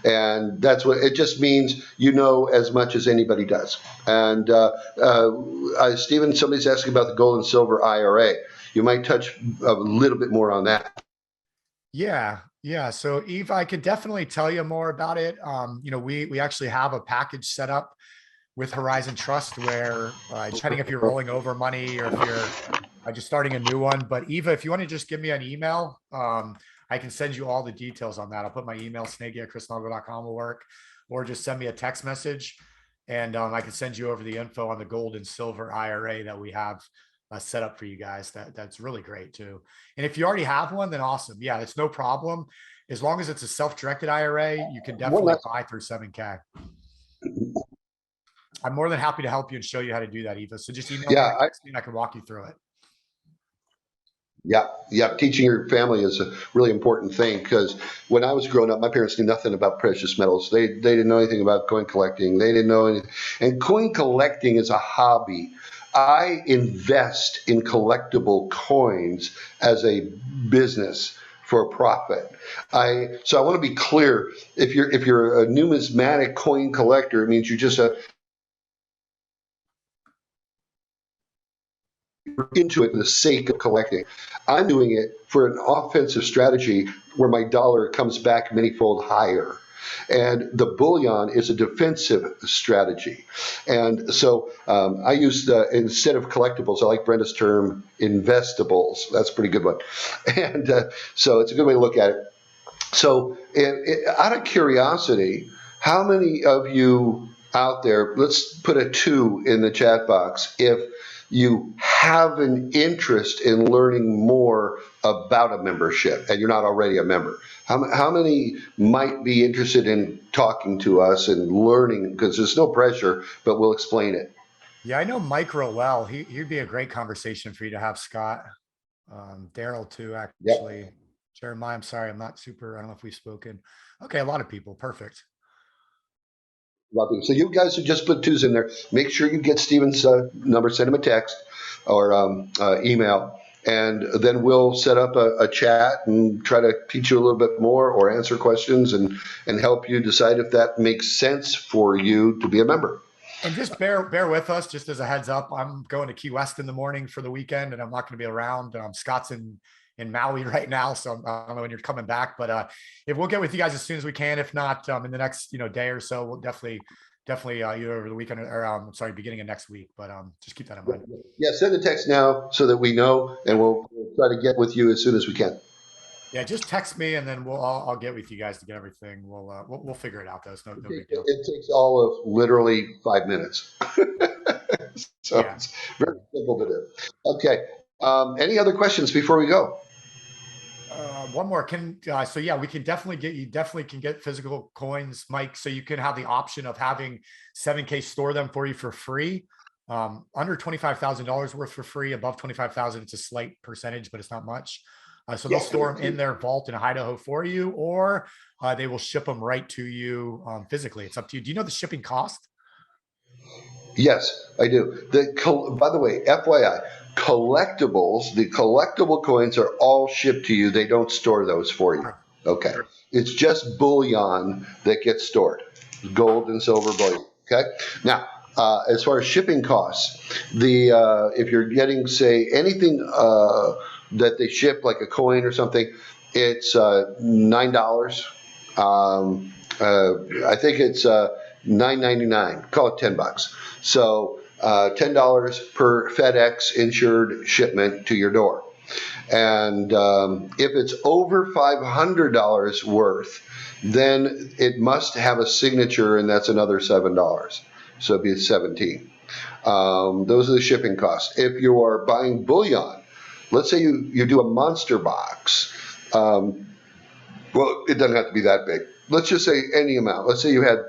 And that's what it just means. You know as much as anybody does. And Stephen, somebody's asking about the gold and silver IRA. You might touch a little bit more on that. Yeah, yeah. So Eve, I could definitely tell you more about it. We actually have a package set up with Horizon Trust where, depending if you're rolling over money or if you're just starting a new one. But Eva, if you want to just give me an email, I can send you all the details on that. I'll put my email, snaggy@chrisnago.com will work, or just send me a text message and I can send you over the info on the gold and silver IRA that we have set up for you guys. That's really great too. And if you already have one, then awesome. Yeah, it's no problem. As long as it's a self-directed IRA, you can definitely buy through 7K. I'm more than happy to help you and show you how to do that, Eva. So just email me and I can walk you through it. Yeah. Teaching your family is a really important thing, because when I was growing up, my parents knew nothing about precious metals. They didn't know anything about coin collecting. They didn't know anything. And coin collecting is a hobby. I invest in collectible coins as a business for profit. So I want to be clear. If you're a numismatic coin collector, it means you just into it for the sake of collecting. I'm doing it for an offensive strategy where my dollar comes back manyfold higher. And the bullion is a defensive strategy. And so I use instead of collectibles, I like Brenda's term, investables. That's a pretty good one. And so it's a good way to look at it. So out of curiosity, how many of you out there, let's put a 2 in the chat box, if you have an interest in learning more about a membership and you're not already a member? How many might be interested in talking to us and learning? Because there's no pressure, but we'll explain it. Yeah, I know Mike real well. He'd be a great conversation for you to have, Scott. Daryl too, actually. Yep. Jeremiah, I'm sorry, I'm not super, I don't know if we've spoken. Okay, a lot of people, perfect. So you guys who just put 2s in there, make sure you get Stephen's number, send him a text or email, and then we'll set up a chat and try to teach you a little bit more or answer questions and help you decide if that makes sense for you to be a member. And just bear with us, just as a heads up. I'm going to Key West in the morning for the weekend, and I'm not going to be around. Scott's in Maui right now, so I don't know when you're coming back, but if we'll get with you guys as soon as we can. If not, in the next day or so, we'll definitely either over the weekend or beginning of next week. But just keep that in mind. Yeah, send the text now so that we know, and we'll try to get with you as soon as we can. Yeah, just text me, and then I'll get with you guys to get everything. We'll figure it out though. It's no big deal. It takes all of literally 5 minutes. So yeah. It's very simple to do. Okay. Any other questions before we go? One more. We can definitely can get physical coins, Mike. So you can have the option of having 7K store them for you for free. Under $25,000 worth for free. Above 25,000, it's a slight percentage, but it's not much. So they'll store them in their vault in Idaho for you, or they will ship them right to you physically. It's up to you. Do you know the shipping cost? Yes, I do. By the way, FYI, collectibles, the collectible coins are all shipped to you. They don't store those for you. Okay. It's just bullion that gets stored. Gold and silver bullion. Okay. Now, as far as shipping costs, if you're getting, say, anything that they ship, like a coin or something, it's $9. I think it's $9.99. Call it $10. So $10 per FedEx insured shipment to your door. And if it's over $500 worth, then it must have a signature, and that's another $7. So it'd be $17. Those are the shipping costs. If you are buying bullion, let's say you do a monster box. Well, it doesn't have to be that big. Let's just say any amount. Let's say you had,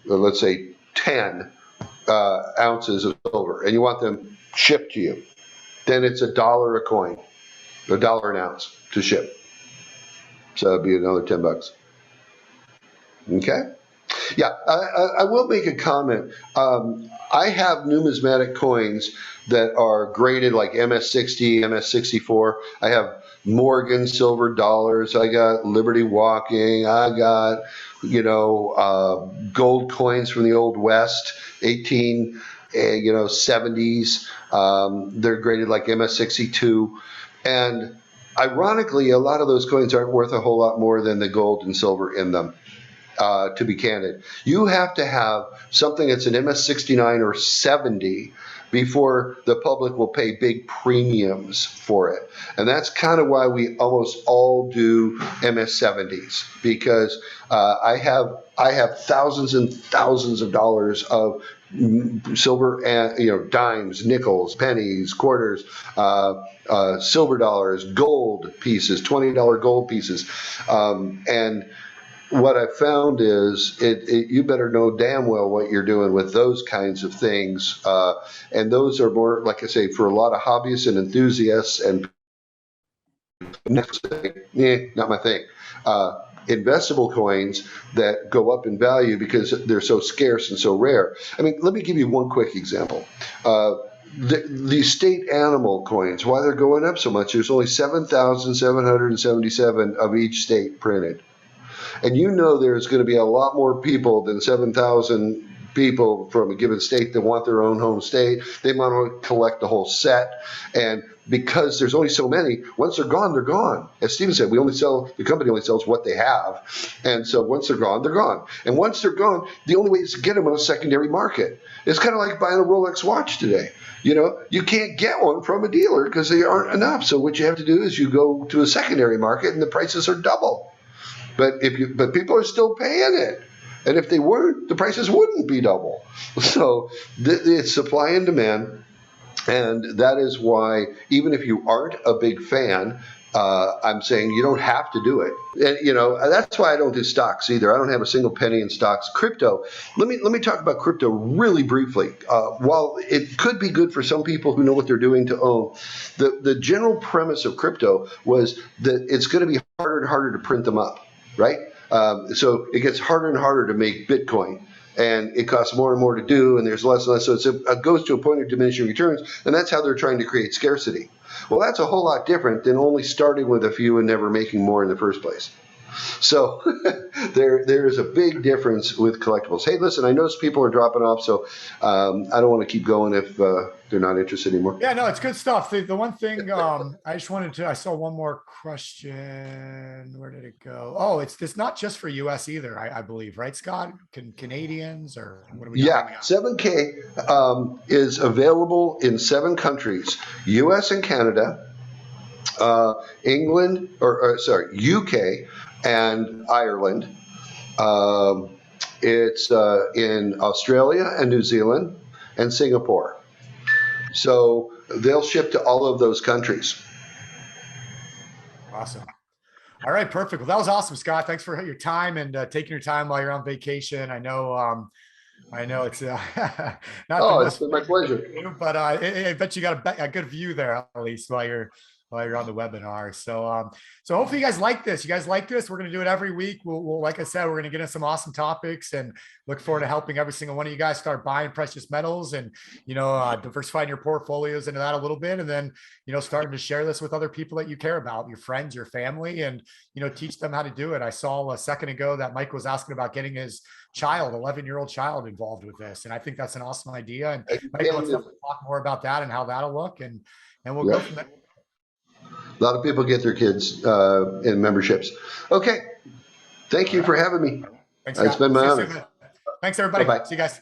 let's say 10 ounces of silver, and you want them shipped to you. Then it's $1 a coin, $1 an ounce to ship. So it'd be another $10. Okay. Yeah, I will make a comment. I have numismatic coins that are graded like MS60, MS64. I have Morgan silver dollars. I got Liberty Walking. I got, gold coins from the Old West, 70s. They're graded like MS62. And ironically, a lot of those coins aren't worth a whole lot more than the gold and silver in them. To be candid, you have to have something that's an MS69 or 70 before the public will pay big premiums for it. And that's kind of why we almost all do MS70s, because I have thousands and thousands of dollars of silver and dimes, nickels, pennies, quarters, silver dollars, gold pieces, $20 gold pieces, and what I found is you better know damn well what you're doing with those kinds of things. And those are more, like I say, for a lot of hobbyists and enthusiasts and not my thing. Investable coins that go up in value because they're so scarce and so rare. I mean, let me give you one quick example. The state animal coins, why they're going up so much, there's only 7,777 of each state printed. And there's going to be a lot more people than 7,000 people from a given state that want their own home state. They want to collect the whole set. And because there's only so many, once they're gone, they're gone. As Stephen said, the company only sells what they have. And so once they're gone, they're gone. And once they're gone, the only way is to get them on a secondary market. It's kind of like buying a Rolex watch today. You can't get one from a dealer because they aren't enough. So what you have to do is you go to a secondary market and the prices are double. But people are still paying it, and if they weren't, the prices wouldn't be double. So it's supply and demand, and that is why even if you aren't a big fan, I'm saying you don't have to do it. And that's why I don't do stocks either. I don't have a single penny in stocks. Crypto. Let me talk about crypto really briefly. While it could be good for some people who know what they're doing to own, the general premise of crypto was that it's going to be harder and harder to print them up. Right? So it gets harder and harder to make Bitcoin, and it costs more and more to do, and there's less and less. So it goes to a point of diminishing returns, and that's how they're trying to create scarcity. Well, that's a whole lot different than only starting with a few and never making more in the first place. So there is a big difference with collectibles. Hey, listen, I notice people are dropping off, so I don't want to keep going if they're not interested anymore. Yeah, no, it's good stuff. The one thing I just wanted to, I saw one more question. Where did it go? Oh, it's not just for US either, I believe, right, Scott? Canadians or what are we talking about? 7K is available in 7 countries, US and Canada, England, UK and Ireland. It's in Australia and New Zealand and Singapore. So they'll ship to all of those countries. Awesome. All right, perfect. Well, that was awesome, Scott. Thanks for your time and taking your time while you're on vacation. I know it's not. Oh, it's been my pleasure. But I bet you got a good view there at least while you're on the webinar. So hopefully you guys like this. We're going to do it every week. We'll like I said, we're going to get into some awesome topics and look forward to helping every single one of you guys start buying precious metals and, diversifying your portfolios into that a little bit. And then, starting to share this with other people that you care about, your friends, your family, and, teach them how to do it. I saw a second ago that Mike was asking about getting his 11-year-old child involved with this. And I think that's an awesome idea. And Mike wants to talk more about that and how that'll look. And we'll go from there. A lot of people get their kids in memberships. Okay. Thank you for having me. Thanks, it's been my honor. Thanks, everybody. Bye-bye. See you guys.